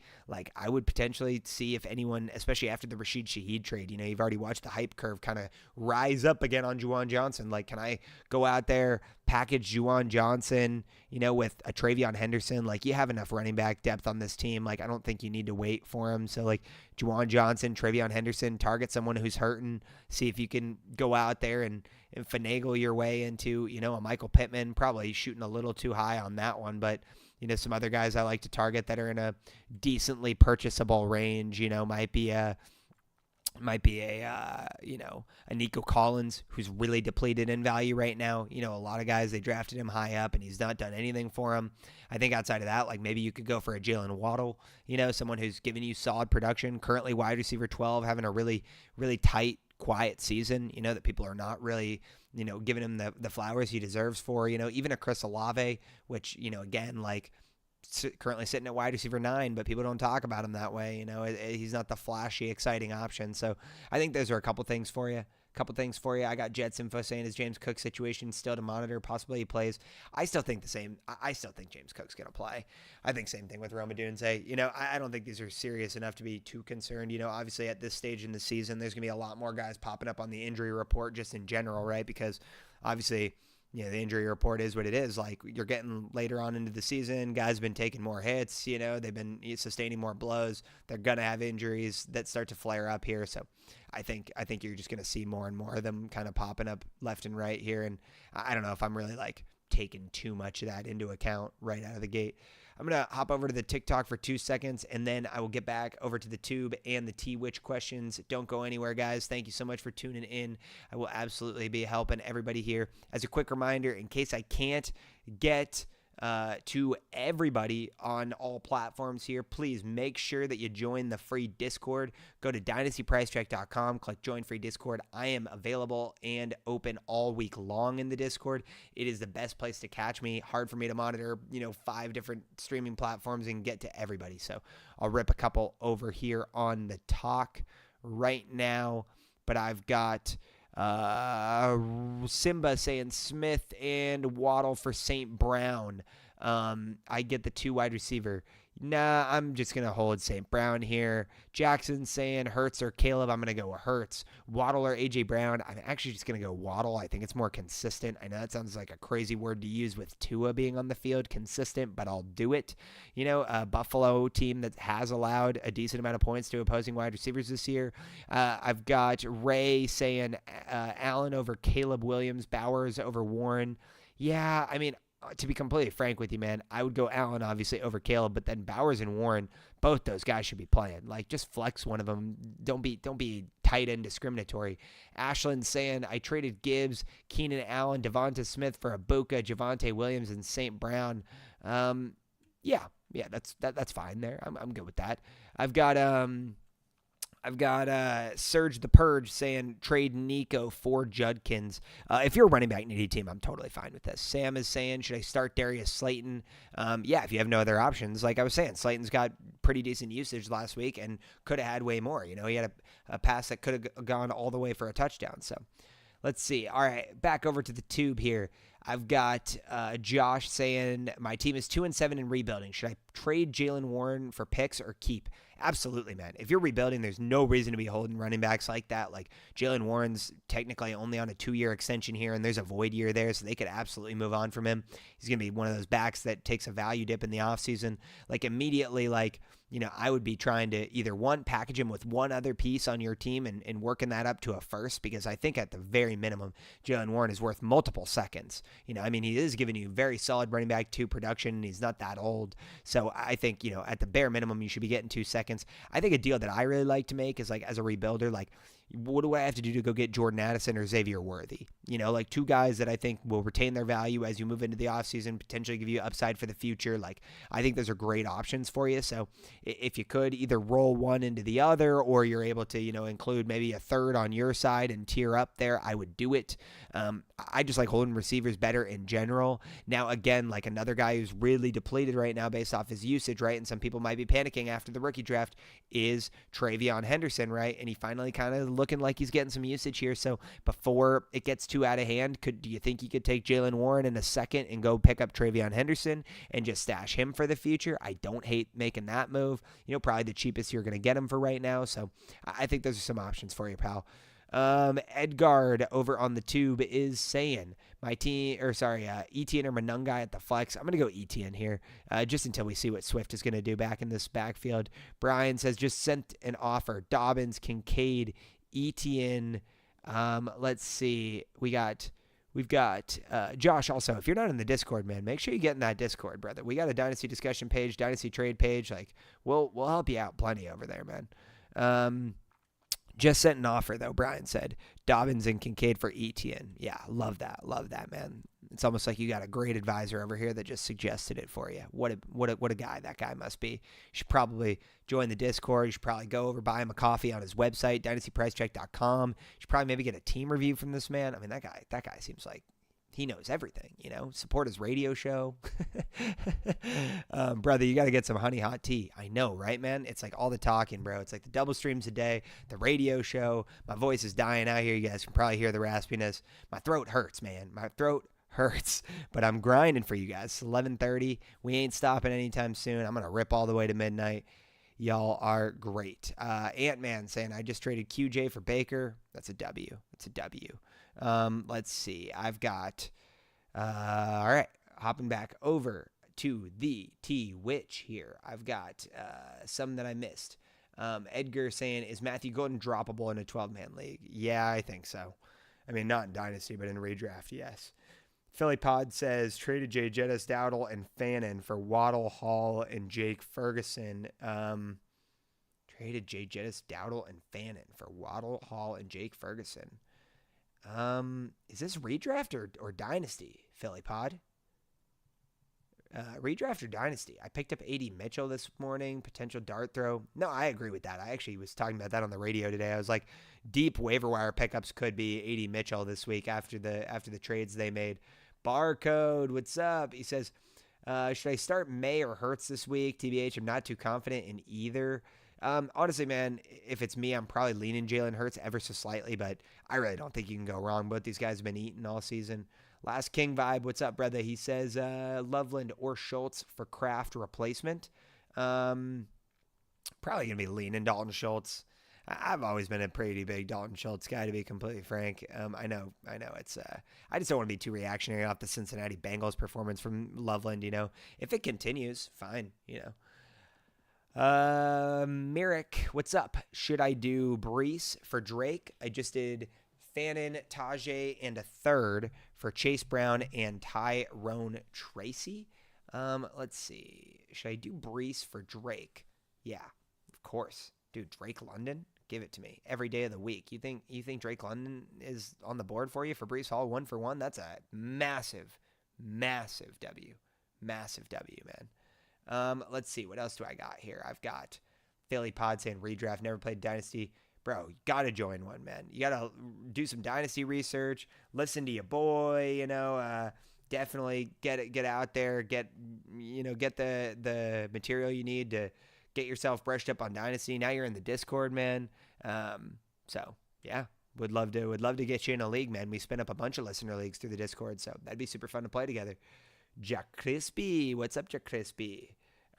I would potentially see if anyone, especially after the Rashid Shaheed trade, you've already watched the hype curve kind of rise up again on Juwan Johnson. Can I go out there, package Juwan Johnson, with a Travion Henderson? You have enough running back depth on this team. I don't think you need to wait for him. So, Juwan Johnson, Travion Henderson, target someone who's hurting, see if you can go out there and finagle your way into, a Michael Pittman, probably shooting a little too high on that one, but, some other guys I like to target that are in a decently purchasable range, might be a Nico Collins who's really depleted in value right now. A lot of guys, they drafted him high up and he's not done anything for them. I think outside of that, maybe you could go for a Jalen Waddle, someone who's giving you solid production, currently wide receiver 12, having a really, really tight, quiet season, that people are not really, giving him the flowers he deserves for, even a Chris Olave, which, again, currently sitting at wide receiver 9, but people don't talk about him that way. He's not the flashy, exciting option. So I think those are a couple things for you. couple things for you. I got Jets info saying his James Cook situation still to monitor. Possibly he plays. I still think the same. I still think James Cook's going to play. I think same thing with Roma Dunze. I don't think these are serious enough to be too concerned. Obviously at this stage in the season, there's going to be a lot more guys popping up on the injury report just in general, right? Because obviously, the injury report is what it is. Like, you're getting later on into the season, guys have been taking more hits, they've been sustaining more blows. They're going to have injuries that start to flare up here. So I think you're just going to see more and more of them kind of popping up left and right here. And I don't know if I'm really taking too much of that into account right out of the gate. I'm going to hop over to the TikTok for 2 seconds, and then I will get back over to the Tube and the T-Witch questions. Don't go anywhere, guys. Thank you so much for tuning in. I will absolutely be helping everybody here. As a quick reminder, in case I can't get to everybody on all platforms here, please make sure that you join the free Discord. Go to dynastypricecheck.com, click join free Discord. I am available and open all week long in the Discord. It is the best place to catch me. Hard for me to monitor 5 different streaming platforms and get to everybody, so I'll rip a couple over here on the talk right now. But I've got Simba saying Smith and Waddle for St. Brown. I get the 2 wide receiver. Nah, I'm just going to hold St. Brown here. Jackson saying Hurts or Caleb. I'm going to go with Hurts. Waddle or A.J. Brown. I'm actually just going to go Waddle. I think it's more consistent. I know that sounds like a crazy word to use with Tua being on the field, consistent, but I'll do it. A Buffalo team that has allowed a decent amount of points to opposing wide receivers this year. I've got Ray saying Allen over Caleb Williams, Bowers over Warren. Yeah, I mean, to be completely frank with you, man, I would go Allen, obviously, over Caleb, but then Bowers and Warren, both those guys should be playing. Just flex one of them. Don't be tight end discriminatory. Ashland saying, I traded Gibbs, Keenan Allen, Devonta Smith for Ibuka, Javonte Williams, and St. Brown. Yeah, that's fine there. I'm good with that. I've got Surge the Purge saying trade Nico for Judkins. If you're a running back needy team, I'm totally fine with this. Sam is saying, should I start Darius Slayton? Yeah, if you have no other options. Like I was saying, Slayton's got pretty decent usage last week and could have had way more. He had a pass that could have gone all the way for a touchdown. So let's see. All right, back over to the Tube here. I've got Josh saying, my team is 2-7 in rebuilding. Should I trade Jalen Warren for picks or keep? Absolutely, man. If you're rebuilding, there's no reason to be holding running backs like that. Jalen Warren's technically only on a 2-year extension here, and there's a void year there, so they could absolutely move on from him. He's going to be one of those backs that takes a value dip in the offseason. Immediately, I would be trying to either package him with one other piece on your team and working that up to a first, because I think at the very minimum, Jalen Warren is worth multiple seconds. He is giving you very solid running back 2 production, and he's not that old. So I think, at the bare minimum, you should be getting 2 seconds. I think a deal that I really like to make is as a rebuilder, what do I have to do to go get Jordan Addison or Xavier Worthy? 2 guys that I think will retain their value as you move into the offseason, potentially give you upside for the future. I think those are great options for you. So if you could either roll one into the other, or you're able to, include maybe a third on your side and tier up there, I would do it. I just like holding receivers better in general. Now, again, another guy who's really depleted right now based off his usage, right? And some people might be panicking after the rookie draft is Travion Henderson, right? And he finally kind of looking like he's getting some usage here. So before it gets too out of hand, do you think you could take Jalen Warren in a second and go pick up Travion Henderson and just stash him for the future? I don't hate making that move. Probably the cheapest you're going to get him for right now. So I think those are some options for you, pal. Edgard over on the Tube is saying Etienne or Monungai at the flex. I'm going to go Etienne here, just until we see what Swift is going to do back in this backfield. Brian says just sent an offer. Dobbins, Kincaid, Etienne. Let's see. We've got Josh also. If you're not in the Discord, man, make sure you get in that Discord, brother. We got a Dynasty discussion page, Dynasty trade page. We'll help you out plenty over there, man. Just sent an offer, though, Brian said. Dobbins and Kincaid for Etienne. Yeah, love that. Love that, man. It's almost like you got a great advisor over here that just suggested it for you. What a guy that guy must be. You should probably join the Discord. You should probably go over, buy him a coffee on his website, dynastypricecheck.com. You should probably maybe get a team review from this man. I mean, that guy seems like He knows everything, support his radio show. Brother, you got to get some honey hot tea. I know, right, man? It's like all the talking, bro. It's like the double streams a day, the radio show. My voice is dying out here. You guys can probably hear the raspiness. My throat hurts, man. My throat hurts, but I'm grinding for you guys. It's 11:30. We ain't stopping anytime soon. I'm going to rip all the way to midnight. Y'all are great. Ant-Man saying, I just traded QJ for Baker. That's a W. That's a W. Let's see. I've got, all right, hopping back over to the T-Witch here. I've got some that I missed. Edgar saying, is Matthew Golden droppable in a 12-man league? Yeah, I think so. I mean, not in Dynasty, but in redraft, yes. Philly Pod says, traded Jay Jettis, Dowdle, and Fannin for Waddle, Hall, and Jake Ferguson. Traded Jay Jettis, Dowdle, and Fannin for Waddle, Hall, and Jake Ferguson. Is this redraft or Dynasty, Philly Pod? Redraft or Dynasty? I picked up A.D. Mitchell this morning, potential dart throw. No, I agree with that. I actually was talking about that on the radio today. I was like, deep waiver wire pickups could be A.D. Mitchell this week after the trades they made. Barcode, what's up? He says, should I start May or Hurts this week? TBH, I'm not too confident in either. Honestly, man, if it's me, I'm probably leaning Jalen Hurts ever so slightly, but I really don't think you can go wrong. Both these guys have been eating all season. Last King Vibe, what's up, brother? He says Loveland or Schultz for Kraft replacement. Probably going to be leaning Dalton Schultz. I've always been a pretty big Dalton Schultz guy, to be completely frank. I know. It's. I just don't want to be too reactionary off the Cincinnati Bengals performance from Loveland. If it continues, fine. Merrick, what's up? Should I do Brees for Drake? I just did Fannin, Tajay, and a third for Chase Brown and Tyrone Tracy. Let's see. Should I do Brees for Drake? Yeah, of course. Dude, Drake London? Give it to me every day of the week. You think Drake London is on the board for you for Brees Hall 1-for-1? That's a massive, massive W. Massive W, man. Let's see. What else do I got here? I've got Philly Pod saying redraft, never played Dynasty. Bro, you got to join one, man. You got to do some Dynasty research, listen to your boy, definitely get out there, get the material you need to get yourself brushed up on Dynasty. Now you're in the Discord, man. So yeah, would love to get you in a league, man. We spin up a bunch of listener leagues through the Discord, so that'd be super fun to play together. Jack Crispy, what's up, Jack Crispy?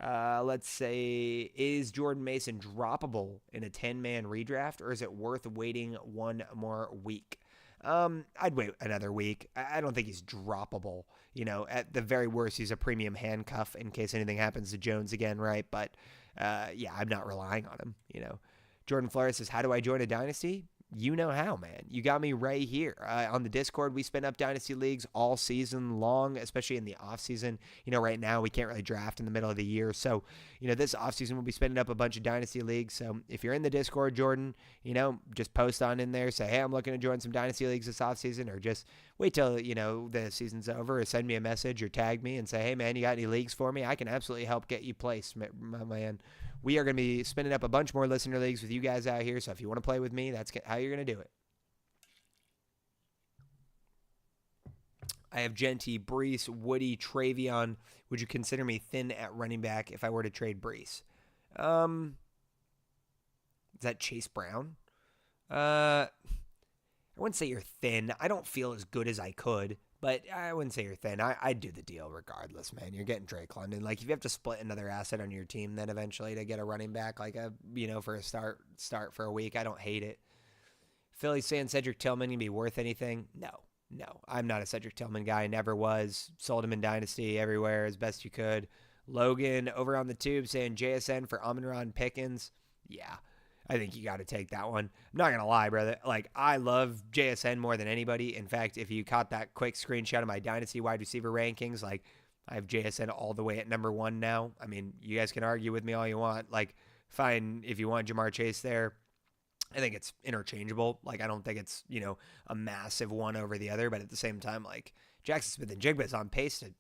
Let's say, is Jordan Mason droppable in a 10-man redraft, or is it worth waiting one more week? I'd wait another week. I don't think he's droppable. At the very worst, he's a premium handcuff in case anything happens to Jones again, right? But yeah, I'm not relying on him. Jordan Flores says, how do I join a Dynasty? You know how, man. You got me right here. On the Discord, we spin up Dynasty Leagues all season long, especially in the off-season. Right now we can't really draft in the middle of the year. So, this off-season we'll be spinning up a bunch of Dynasty Leagues. So if you're in the Discord, Jordan, just post on in there. Say, hey, I'm looking to join some Dynasty Leagues this off-season, or just wait till, the season's over, or send me a message or tag me and say, hey, man, you got any leagues for me? I can absolutely help get you placed, my man. We are going to be spinning up a bunch more listener leagues with you guys out here. So if you want to play with me, that's how you're going to do it. I have Genty, Brees, Woody, Travion. Would you consider me thin at running back if I were to trade Brees? Is that Chase Brown? I wouldn't say you're thin. I don't feel as good as I could, but I wouldn't say you're thin. I'd do the deal regardless, man. You're getting Drake London. Like, if you have to split another asset on your team then eventually to get a running back, like for a start for a week, I don't hate it. Philly saying Cedric Tillman can be worth anything? No, I'm not a Cedric Tillman guy. Never was. Sold him in Dynasty everywhere as best you could. Logan over on the tube saying JSN for Amon-Ra Pickens. Yeah, I think you got to take that one. I'm not going to lie, brother. Like, I love JSN more than anybody. In fact, if you caught that quick screenshot of my Dynasty wide receiver rankings, like, I have JSN all the way at number 1 now. I mean, you guys can argue with me all you want. Like, fine, if you want Jamar Chase there, I think it's interchangeable. Like, I don't think it's, a massive one over the other. But at the same time, like, Jackson Smith and Jigba is on pace to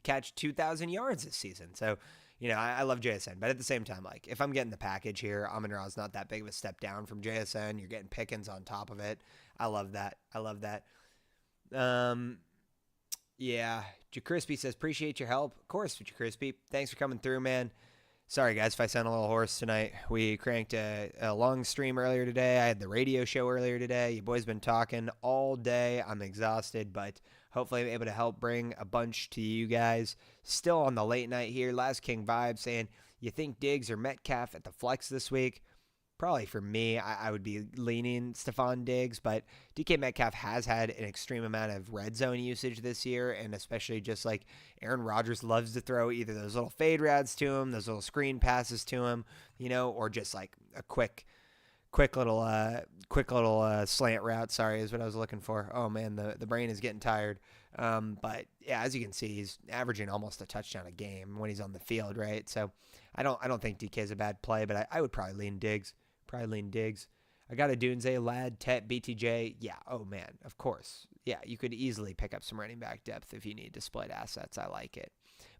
catch 2,000 yards this season. So, I love JSN. But at the same time, like, if I'm getting the package here, Amon-Ra is not that big of a step down from JSN. You're getting Pickens on top of it. I love that. Yeah. Jacrispy says, appreciate your help. Of course, Jacrispy. Thanks for coming through, man. Sorry, guys, if I sound a little hoarse tonight. We cranked a long stream earlier today. I had the radio show earlier today. You boys been talking all day. I'm exhausted, but hopefully I'm able to help bring a bunch to you guys. Still on the late night here. Last King Vibe saying, you think Diggs or Metcalf at the flex this week? Probably for me, I would be leaning Stephon Diggs, but DK Metcalf has had an extreme amount of red zone usage this year, and especially just like Aaron Rodgers loves to throw either those little fade routes to him, those little screen passes to him, or just like a quick little slant route. Sorry, is what I was looking for. Oh man, the brain is getting tired. But yeah, as you can see, he's averaging almost a touchdown a game when he's on the field, right? So I don't think DK is a bad play, but I would probably lean Diggs. I got a Dunze, Ladd, Tet, BTJ. Yeah. Oh man, of course. Yeah, you could easily pick up some running back depth if you need to split assets. I like it.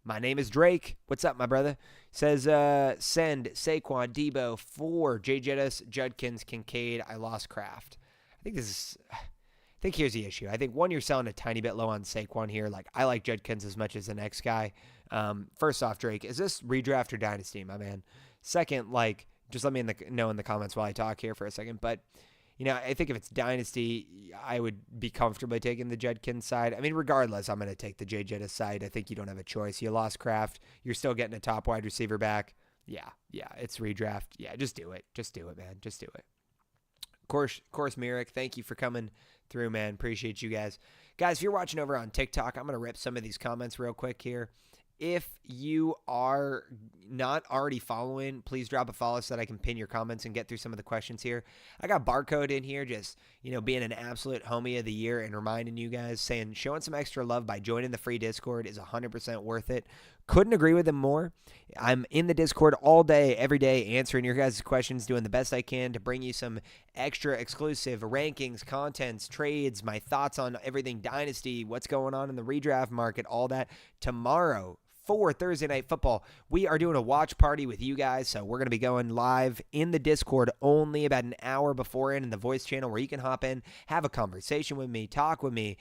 My name is Drake. What's up, my brother? Says, send Saquon, Debo, 4, J. Jettis, Judkins, Kincaid. I lost Kraft. I think here's the issue. I think, one, you're selling a tiny bit low on Saquon here. Like, I like Judkins as much as the next guy. First off, Drake, is this redraft or dynasty, my man? Second, like, just let me know in the comments while I talk here for a second. But, I think if it's dynasty, I would be comfortably taking the Judkins side. I mean, regardless, I'm going to take the J. Jettis side. I think you don't have a choice. You lost Kraft. You're still getting a top wide receiver back. Yeah, it's redraft. Yeah, just do it. Just do it, man. Just do it. Of course, Merrick, thank you for coming through, man. Appreciate you guys. Guys, if you're watching over on TikTok, I'm going to rip some of these comments real quick here. If you are not already following, please drop a follow so that I can pin your comments and get through some of the questions here. I got Barcode in here just, being an absolute homie of the year and reminding you guys, saying showing some extra love by joining the free Discord is 100% worth it. Couldn't agree with him more. I'm in the Discord all day, every day, answering your guys' questions, doing the best I can to bring you some extra exclusive rankings, contents, trades, my thoughts on everything Dynasty, what's going on in the redraft market, all that. Tomorrow, for Thursday Night Football, we are doing a watch party with you guys, so we're going to be going live in the Discord only about an hour beforehand in the voice channel where you can hop in, have a conversation with me, talk with me,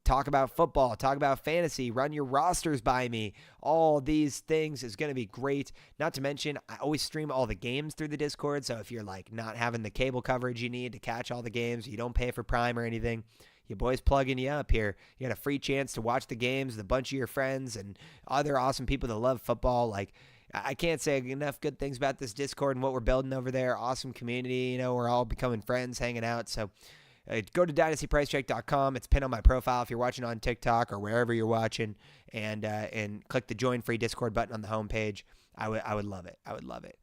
talk about football, talk about fantasy, run your rosters by me. All these things is going to be great. Not to mention, I always stream all the games through the Discord, so if you're not having the cable coverage you need to catch all the games, you don't pay for Prime or anything, your boy's plugging you up here. You got a free chance to watch the games with a bunch of your friends and other awesome people that love football. I can't say enough good things about this Discord and what we're building over there. Awesome community. We're all becoming friends, hanging out. So go to dynastypricecheck.com. It's pinned on my profile if you're watching on TikTok or wherever you're watching, and click the join free Discord button on the homepage. I would love it. I would love it.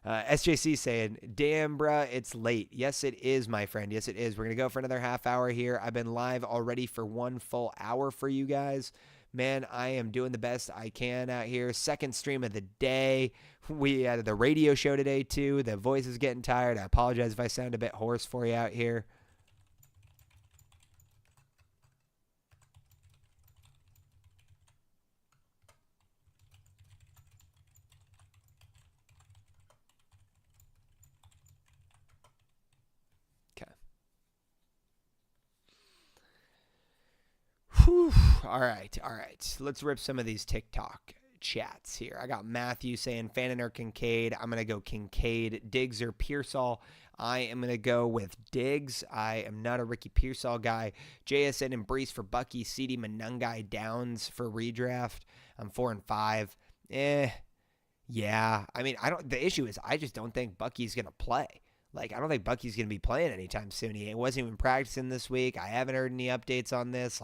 SJC saying, damn, bruh, it's late. Yes, it is, my friend. Yes, it is. We're going to go for another half hour here. I've been live already for 1 full hour for you guys. Man, I am doing the best I can out here. Second stream of the day. We had the radio show today, too. The voice is getting tired. I apologize if I sound a bit hoarse for you out here. Whew. All right. Let's rip some of these TikTok chats here. I got Matthew saying Fannin or Kincaid. I'm going to go Kincaid. Diggs or Pearsall. I am going to go with Diggs. I am not a Ricky Pearsall guy. JSN and Brees for Bucky. CD Manungai Downs for redraft. I'm 4 and 5. Yeah. I mean, the issue is I just don't think Bucky's going to play. I don't think Bucky's going to be playing anytime soon. He wasn't even practicing this week. I haven't heard any updates on this.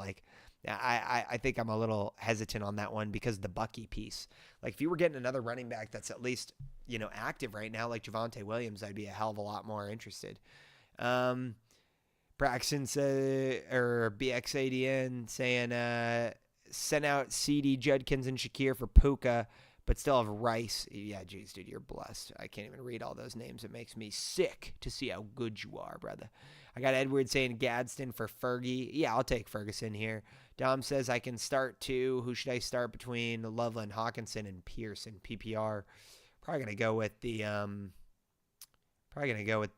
I think I'm a little hesitant on that one because of the Bucky piece. If you were getting another running back that's at least, active right now, like Javonte Williams, I'd be a hell of a lot more interested. Braxton or BXADN saying, send out CD, Judkins, and Shakir for Puka, but still have Rice. Yeah, geez, dude, you're blessed. I can't even read all those names. It makes me sick to see how good you are, brother. I got Edward saying Gadsden for Fergie. Yeah, I'll take Ferguson here. Dom says I can start two. Who should I start between Loveland, Hawkinson, and Pierce in PPR? Probably gonna go with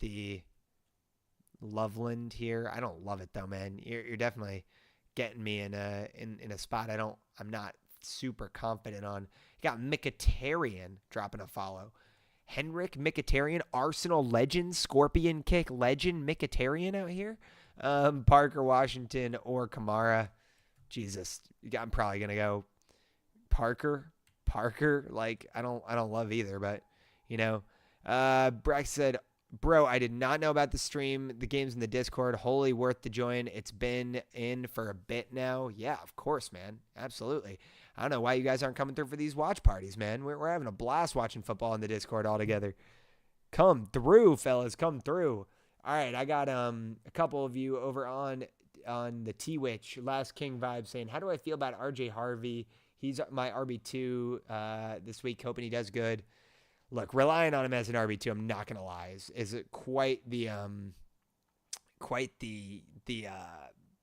the Loveland here. I don't love it though, man. You're definitely getting me in a spot I'm not super confident on. You got Mkhitaryan dropping a follow. Henrik Mkhitaryan, Arsenal legend, Scorpion Kick legend Mkhitaryan out here. Parker Washington or Kamara. Jesus, I'm probably gonna go Parker. Like I don't love either, but Brax said, bro, I did not know about the stream. The game's in the Discord. Wholly worth the join. It's been in for a bit now. Yeah, of course, man. Absolutely. I don't know why you guys aren't coming through for these watch parties, man. We're having a blast watching football in the Discord all together. Come through, fellas. Come through. All right, I got a couple of you over on the T-Witch, Last King vibe, saying, how do I feel about RJ Harvey? He's my RB2 this week, hoping he does good. Look, relying on him as an RB2, I'm not gonna lie, is it quite the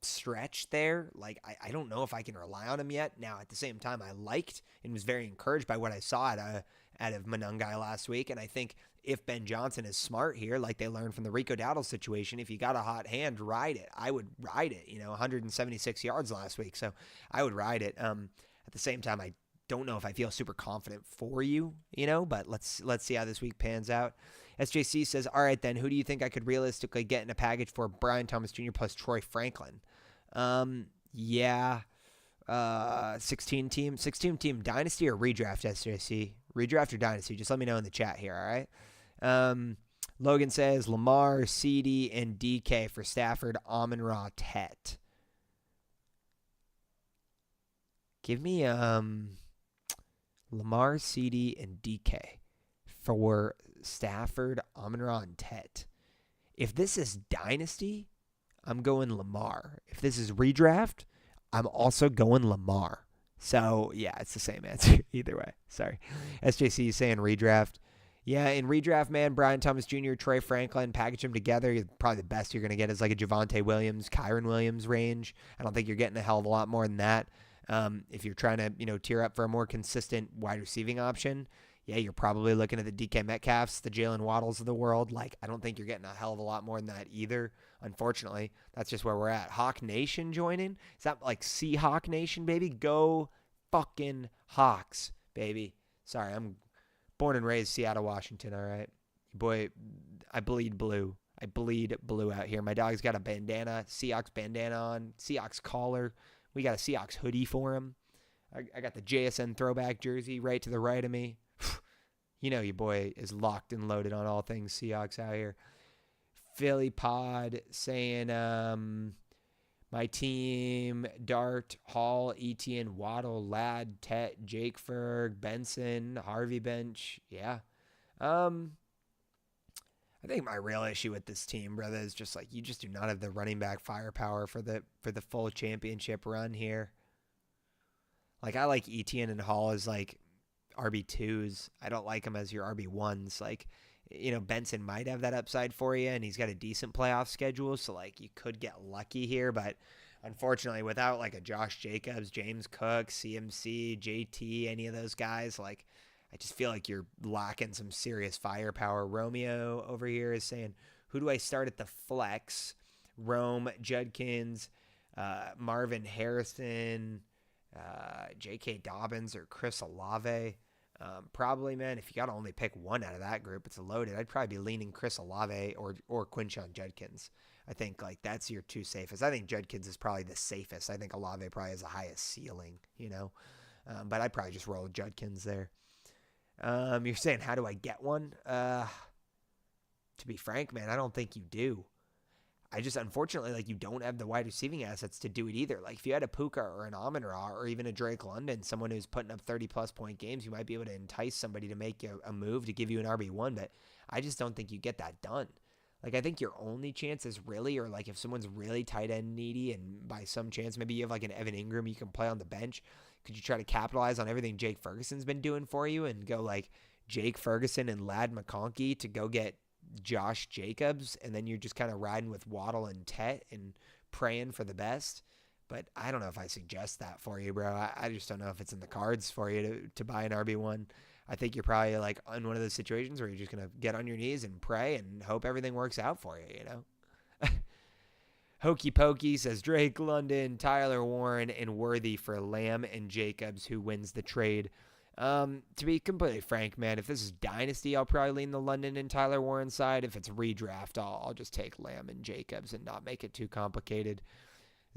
stretch there. Like I don't know if I can rely on him yet. Now at the same time, I liked and was very encouraged by what I saw out of Monungai last week, and I think if Ben Johnson is smart here, like they learned from the Rico Dowdle situation, if you got a hot hand, ride it. I would ride it. 176 yards last week, so I would ride it. At the same time, I don't know if I feel super confident for you, but let's see how this week pans out. SJC says, all right, then, who do you think I could realistically get in a package for Brian Thomas Jr. plus Troy Franklin? 16 team Dynasty or redraft, SJC? Redraft or Dynasty? Just let me know in the chat here, all right? Logan says, Lamar, CD, and DK for Stafford, Amon-Ra, Tet. Give me Lamar, CD, and DK for Stafford, Amon-Ra, and Tet. If this is Dynasty, I'm going Lamar. If this is redraft, I'm also going Lamar. So, yeah, it's the same answer either way. Sorry. SJC is saying redraft. Yeah, in redraft, man, Brian Thomas Jr., Trey Franklin, package them together. Probably the best you're going to get is like a Javonte Williams, Kyron Williams range. I don't think you're getting a hell of a lot more than that. If you're trying to, tier up for a more consistent wide receiving option, yeah, you're probably looking at the DK Metcalfs, the Jalen Waddles of the world. Like, I don't think you're getting a hell of a lot more than that either. Unfortunately, that's just where we're at. Hawk Nation joining? Is that like Seahawk Nation, baby? Go fucking Hawks, baby. Sorry, I'm born and raised Seattle, Washington, all right? Boy, I bleed blue. I bleed blue out here. My dog's got a bandana, Seahawks bandana on, Seahawks collar. We got a Seahawks hoodie for him. I got the JSN throwback jersey right to the right of me. Your boy is locked and loaded on all things Seahawks out here. Philly Pod saying, my team, Dart, Hall, Etienne, Waddle, Ladd, Tet, Jake Ferg, Benson, Harvey Bench. Yeah. I think my real issue with this team, brother, is just like you just do not have the running back firepower for the full championship run here. Like I like Etienne and Hall as like RB2s. I don't like them as your RB1s. Like, Benson might have that upside for you, and he's got a decent playoff schedule, so like you could get lucky here, but unfortunately without like a Josh Jacobs, James Cook, CMC, JT, any of those guys, like I just feel like you're lacking some serious firepower. Romeo over here is saying, who do I start at the flex? Rome, Judkins, Marvin Harrison, J.K. Dobbins, or Chris Olave. Probably, man, if you got to only pick one out of that group, it's loaded. I'd probably be leaning Chris Olave or Quinshon Judkins. I think like that's your two safest. I think Judkins is probably the safest. I think Olave probably has the highest ceiling, but I'd probably just roll Judkins there. You're saying, how do I get one? To be frank, man, I don't think you do. I just, unfortunately, like, you don't have the wide receiving assets to do it either. Like, if you had a Puka or an Amon-Ra or even a Drake London, someone who's putting up 30-plus point games, you might be able to entice somebody to make a move to give you an RB1, but I just don't think you get that done. Like, I think your only chance is really, or, like, if someone's really tight end needy and by some chance maybe you have, like, an Evan Ingram you can play on the bench, could you try to capitalize on everything Jake Ferguson's been doing for you and go, like, Jake Ferguson and Ladd McConkey to go get Josh Jacobs, and then you're just kind of riding with Waddle and Tet and praying for the best? But I don't know if I suggest that for you, bro. I just don't know if it's in the cards for you to buy an RB1. I think you're probably like in one of those situations where you're just going to get on your knees and pray and hope everything works out for you, Hokey Pokey says Drake London, Tyler Warren, and Worthy for Lamb and Jacobs, who wins the trade. To be completely frank, man, if this is Dynasty, I'll probably lean the London and Tyler Warren side. If it's redraft, I'll just take Lamb and Jacobs and not make it too complicated.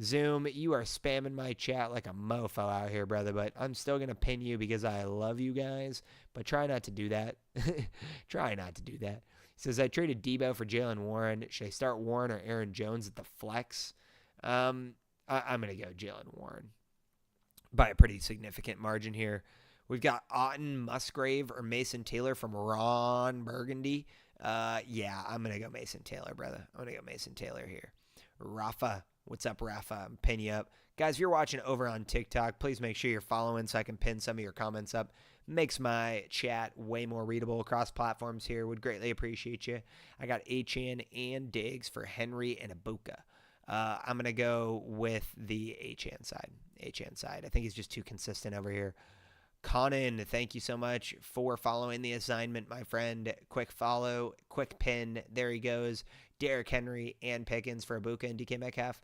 Zoom, you are spamming my chat like a mofo out here, brother, but I'm still going to pin you because I love you guys, but try not to do that. Try not to do that. He says, I traded Debo for Jalen Warren. Should I start Warren or Aaron Jones at the flex? I'm going to go Jalen Warren by a pretty significant margin here. We've got Otten, Musgrave, or Mason Taylor from Ron Burgundy. Yeah, I'm going to go Mason Taylor, brother. I'm going to go Mason Taylor here. Rafa, what's up, Rafa? I'm pinning you up. Guys, if you're watching over on TikTok, please make sure you're following so I can pin some of your comments up. Makes my chat way more readable across platforms here. Would greatly appreciate you. I got Achan and Diggs for Henry and Ibuka. I'm going to go with the Achan side. I think he's just too consistent over here. Conan, thank you so much for following the assignment, my friend. Quick follow, quick pin. There he goes. Derrick Henry and Pickens for Ibuka and DK Metcalf.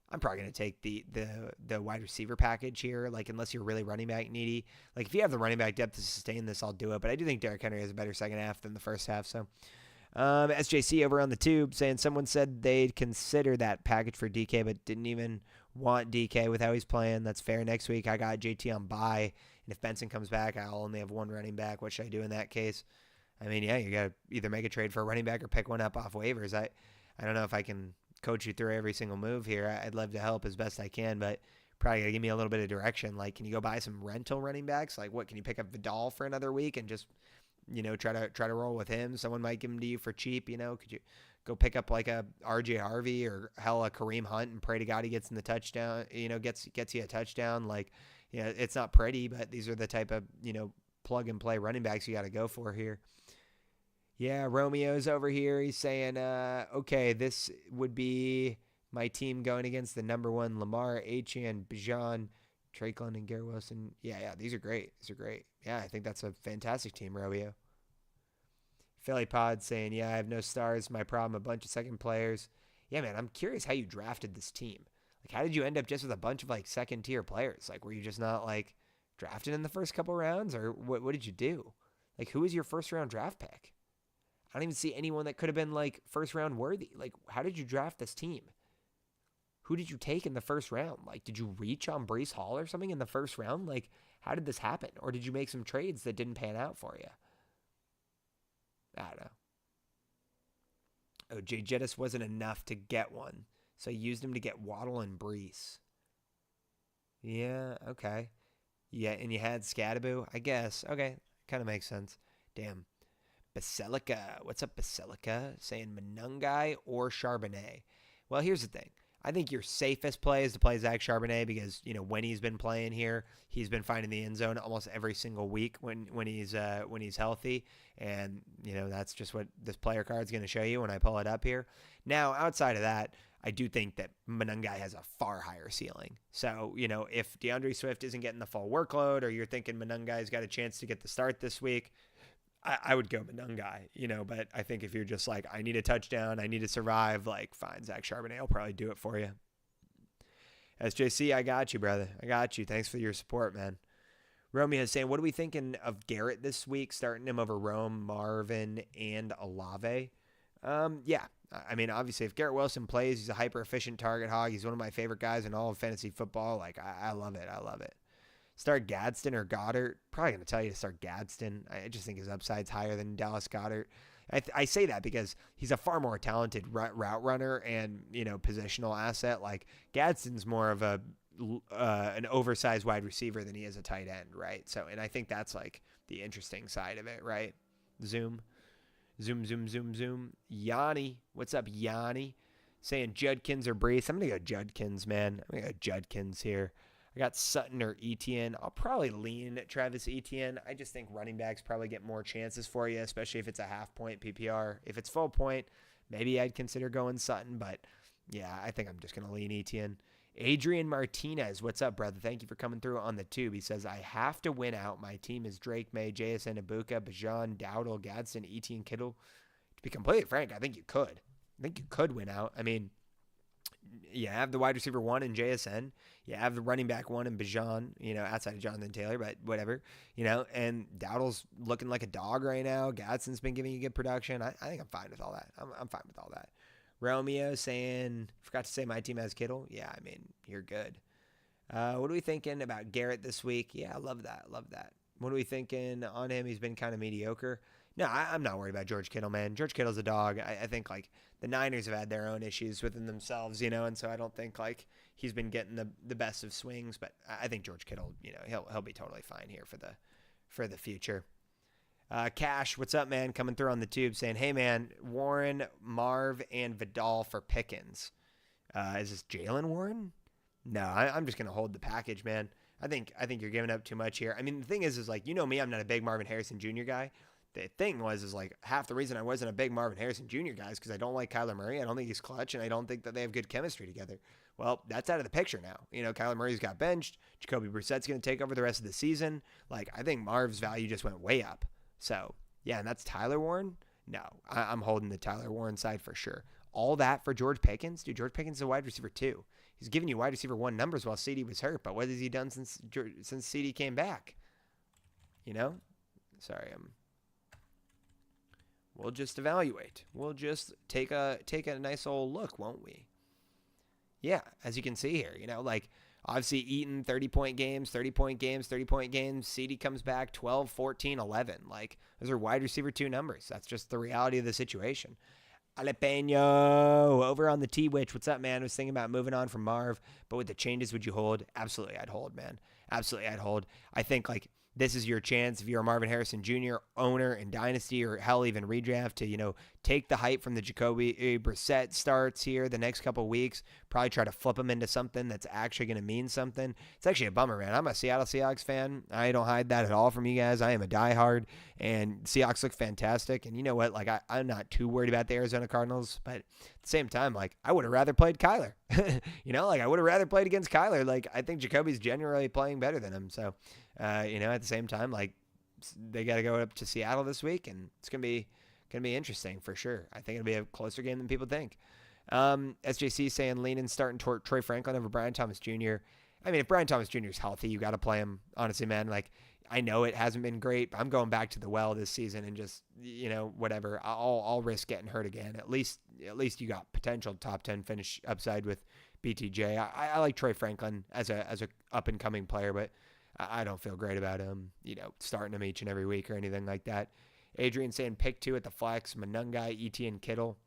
I'm probably going to take the wide receiver package here, like unless you're really running back needy. Like if you have the running back depth to sustain this, I'll do it. But I do think Derrick Henry has a better second half than the first half. So SJC over on the tube saying someone said they'd consider that package for DK, but didn't even want DK with how he's playing. That's fair. Next week, I got JT on bye. And if Benson comes back, I'll only have one running back. What should I do in that case? I mean, yeah, you got to either make a trade for a running back or pick one up off waivers. I don't know if I can coach you through every single move here. I'd love to help as best I can, but probably got to give me a little bit of direction. Like, can you go buy some rental running backs? Like, what, can you pick up Vidal for another week and just, try to roll with him? Someone might give him to you for cheap, Could you go pick up like a RJ Harvey or hell a Kareem Hunt and pray to God he gets in the touchdown, gets you a touchdown? Like, it's not pretty, but these are the type of, plug and play running backs you got to go for here. Yeah, Romeo's over here. He's saying, okay, this would be my team going against the number one Lamar, Achan, Bijan, Drake London, Garrett Wilson. Yeah, these are great. Yeah, I think that's a fantastic team, Romeo. Philly Pod saying, yeah, I have no stars. My problem, a bunch of second players. Yeah, man, I'm curious how you drafted this team. Like, how did you end up just with a bunch of, like, second-tier players? Like, were you just not, like, drafted in the first couple rounds? Or what did you do? Like, who was your first-round draft pick? I don't even see anyone that could have been, like, first-round worthy. Like, how did you draft this team? Who did you take in the first round? Like, did you reach on Breece Hall or something in the first round? Like, how did this happen? Or did you make some trades that didn't pan out for you? I don't know. Oh, Jay Jettis wasn't enough to get one, so I used him to get Waddle and Breece. Yeah, okay. Yeah, and you had Scadaboo, I guess. Okay, kind of makes sense. Damn. Basilica. What's up, Basilica? Saying Monungai or Charbonnet. Well, here's the thing. I think your safest play is to play Zach Charbonnet because, when he's been playing here, he's been finding the end zone almost every single week when he's healthy. And, that's just what this player card's going to show you when I pull it up here. Now, outside of that, I do think that Monungai has a far higher ceiling. So, if DeAndre Swift isn't getting the full workload or you're thinking Monungai's got a chance to get the start this week, I would go Monungai, but I think if you're just like, I need a touchdown, I need to survive, like, fine, Zach Charbonnet will probably do it for you. SJC, I got you, brother. I got you. Thanks for your support, man. Romeo is saying, what are we thinking of Garrett this week, starting him over Rome, Marvin, and Olave? Yeah. I mean, obviously, if Garrett Wilson plays, he's a hyper-efficient target hog. He's one of my favorite guys in all of fantasy football. Like, I love it. I love it. Start Gadsden or Goddard. Probably going to tell you to start Gadsden. I just think his upside's higher than Dallas Goedert. I say that because he's a far more talented route runner and, positional asset. Like, Gadsden's more of an oversized wide receiver than he is a tight end, right? So, and I think that's, like, the interesting side of it, right? Zoom. Yanni. What's up, Yanni? Saying Judkins or Breece. I'm going to go Judkins, man. I'm going to go Judkins here. I got Sutton or Etienne. I'll probably lean Travis Etienne. I just think running backs probably get more chances for you, especially if it's a half-point PPR. If it's full point, maybe I'd consider going Sutton, but yeah, I think I'm just going to lean Etienne. Adrian Martinez, what's up, brother? Thank you for coming through on the tube. He says, I have to win out. My team is Drake May, JSN Ibuka, Bijan, Dowdle, Gadsden, Etienne, Kittle. To be completely frank, I think you could. I think you could win out. I mean, you have the wide receiver 1 in JSN. You have the running back 1 in Bijan, outside of Jonathan Taylor, but whatever, and Dowdle's looking like a dog right now. Gadsden's been giving you good production. I think I'm fine with all that. I'm fine with all that. Romeo saying, forgot to say my team has Kittle. Yeah, I mean, you're good. What are we thinking about Garrett this week? Yeah, I love that. What are we thinking on him? He's been kind of mediocre. No, I'm not worried about George Kittle, man. George Kittle's a dog. I think, like, the Niners have had their own issues within themselves, and so I don't think, like, he's been getting the best of swings. But I think George Kittle, he'll be totally fine here for the future. Cash, what's up, man? Coming through on the tube saying, hey, man, Warren, Marv, and Vidal for Pickens. Is this Jalen Warren? No, I'm just going to hold the package, man. I think you're giving up too much here. I mean, the thing is like, me, I'm not a big Marvin Harrison Jr. guy. The thing is like half the reason I wasn't a big Marvin Harrison Jr. guy is because I don't like Kyler Murray. I don't think he's clutch, and I don't think that they have good chemistry together. Well, that's out of the picture now. Kyler Murray's got benched. Jacoby Brissett's going to take over the rest of the season. Like, I think Marv's value just went way up. So, yeah, and that's Tyler Warren? No, I'm holding the Tyler Warren side for sure. All that for George Pickens? Dude, George Pickens is a wide receiver 2. He's giving you wide receiver 1 numbers while CD was hurt, but what has he done since CD came back? Sorry, we'll just evaluate. We'll just take a nice old look, won't we? Yeah, as you can see here, like obviously Eaton 30-point games, 30-point games, 30-point games. CD comes back 12, 14, 11. Like, those are wide receiver 2 numbers. That's just the reality of the situation. Jalapeno over on the T-Witch. What's up, man? I was thinking about moving on from Marv, but with the changes, would you hold? Absolutely, I'd hold, man. Absolutely, I'd hold. I think, like, this is your chance if you're a Marvin Harrison Jr. owner in Dynasty or hell, even redraft to, take the hype from the Jacoby Brissett starts here the next couple of weeks. Probably try to flip him into something that's actually going to mean something. It's actually a bummer, man. I'm a Seattle Seahawks fan. I don't hide that at all from you guys. I am a diehard, and Seahawks look fantastic. And you know what? Like, I'm not too worried about the Arizona Cardinals, but at the same time, like, I would have rather played Kyler. Like, I would have rather played against Kyler. Like, I think Jacoby's generally playing better than him. So, at the same time, like, they got to go up to Seattle this week, and it's gonna be interesting for sure. I think it'll be a closer game than people think. SJC saying leaning starting toward Troy Franklin over Brian Thomas Jr. I mean, if Brian Thomas Jr. is healthy, you got to play him. Honestly, man, like, I know it hasn't been great, but I'm going back to the well this season and just, whatever. I'll risk getting hurt again. At least you got potential top 10 finish upside with BTJ. I like Troy Franklin as a up and coming player, but I don't feel great about him, starting him each and every week or anything like that. Adrian saying pick 2 at the flex, Monungai, Etienne, Kittle.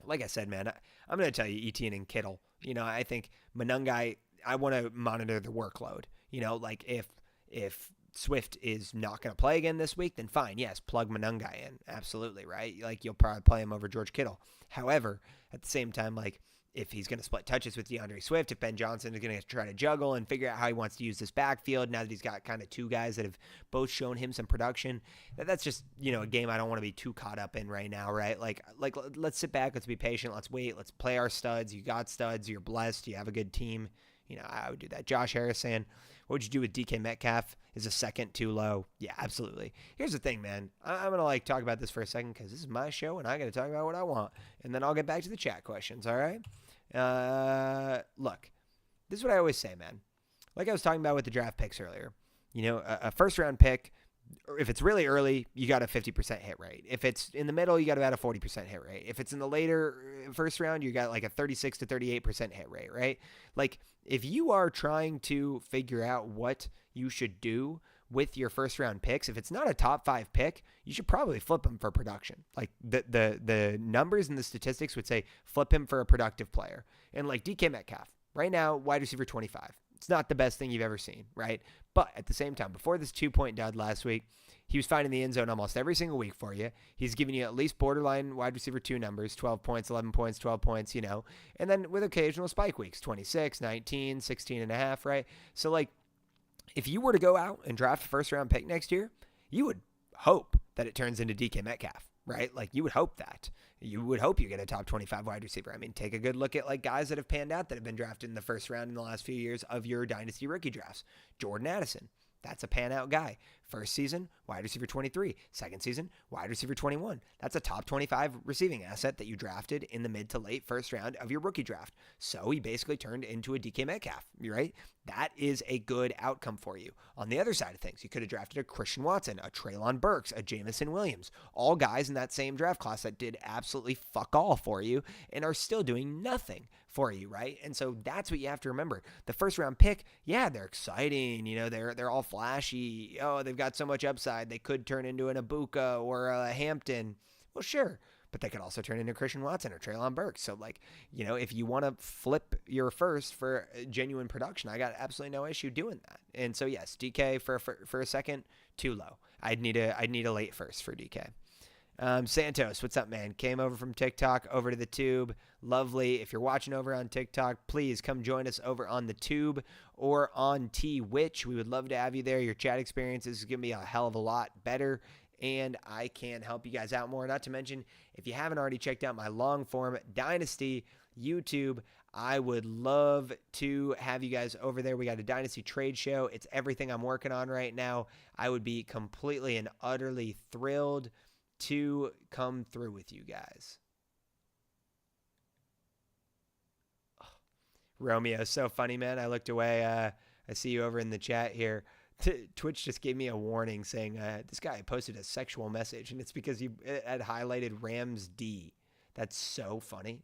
Like I said, man, I'm going to tell you Etienne and Kittle. I think Monungai, I want to monitor the workload. Like if Swift is not going to play again this week, then fine. Yes, plug Monungai in. Absolutely, right? Like, you'll probably play him over George Kittle. However, at the same time, like, if he's going to split touches with DeAndre Swift, if Ben Johnson is going to try to juggle and figure out how he wants to use this backfield, now that he's got kind of 2 guys that have both shown him some production, that's just, a game I don't want to be too caught up in right now, right? Like let's sit back, let's be patient, let's wait, let's play our studs. You got studs, you're blessed, you have a good team. I would do that. Josh Harris saying, what would you do with DK Metcalf? Is a second too low? Yeah, absolutely. Here's the thing, man. I'm going to talk about this for a second because this is my show and I got to talk about what I want. And then I'll get back to the chat questions, all right? Look, this is what I always say, man. Like I was talking about with the draft picks earlier, a first round pick, if it's really early, you got a 50% hit rate. If it's in the middle, you got about a 40% hit rate. If it's in the later first round, you got like a 36 to 38% hit rate, right? Like, if you are trying to figure out what you should do with your first round picks, if it's not a top 5 pick, you should probably flip him for production. Like, the numbers and the statistics would say flip him for a productive player. And like DK Metcalf, right now, wide receiver 25. It's not the best thing you've ever seen, right? But at the same time, before this 2-point dud last week, he was finding the end zone almost every single week for you. He's giving you at least borderline wide receiver 2 numbers, 12 points, 11 points, 12 points, and then with occasional spike weeks, 26, 19, 16 and a half, right? So, like, if you were to go out and draft a first-round pick next year, you would hope that it turns into DK Metcalf, right? Like, you would hope that. You would hope you get a top 25 wide receiver. I mean, take a good look at, like, guys that have panned out that have been drafted in the first round in the last few years of your Dynasty rookie drafts. Jordan Addison, that's a pan-out guy. First season, wide receiver 23. Second season, wide receiver 21. That's a top 25 receiving asset that you drafted in the mid to late first round of your rookie draft. So he basically turned into a DK Metcalf, right? That is a good outcome for you. On the other side of things, you could have drafted a Christian Watson, a Treylon Burks, a Jamison Williams, all guys in that same draft class that did absolutely fuck all for you and are still doing nothing for you, right? And so that's what you have to remember. The first round pick, yeah, they're exciting. They're all flashy. Oh, they've got so much upside. They could turn into an Ibuka or a Hampton. Well, sure. But they could also turn into Christian Watson or Treylon Burks. So, if you want to flip your first for genuine production, I got absolutely no issue doing that. And so, yes, DK for a second, too low. I'd need a late first for DK. Santos, what's up, man? Came over from TikTok over to the Tube. Lovely. If you're watching over on TikTok, please come join us over on the Tube or on Twitch. We would love to have you there. Your chat experience is going to be a hell of a lot better, and I can help you guys out more. Not to mention, if you haven't already checked out my long form Dynasty YouTube, I would love to have you guys over there. We got a Dynasty trade show. It's everything I'm working on right now. I would be completely and utterly thrilled to come through with you guys. Oh, Romeo, so funny, man. I looked away. I see you over in the chat here. Twitch just gave me a warning saying this guy posted a sexual message, and it's because he had highlighted Rams D. That's so funny.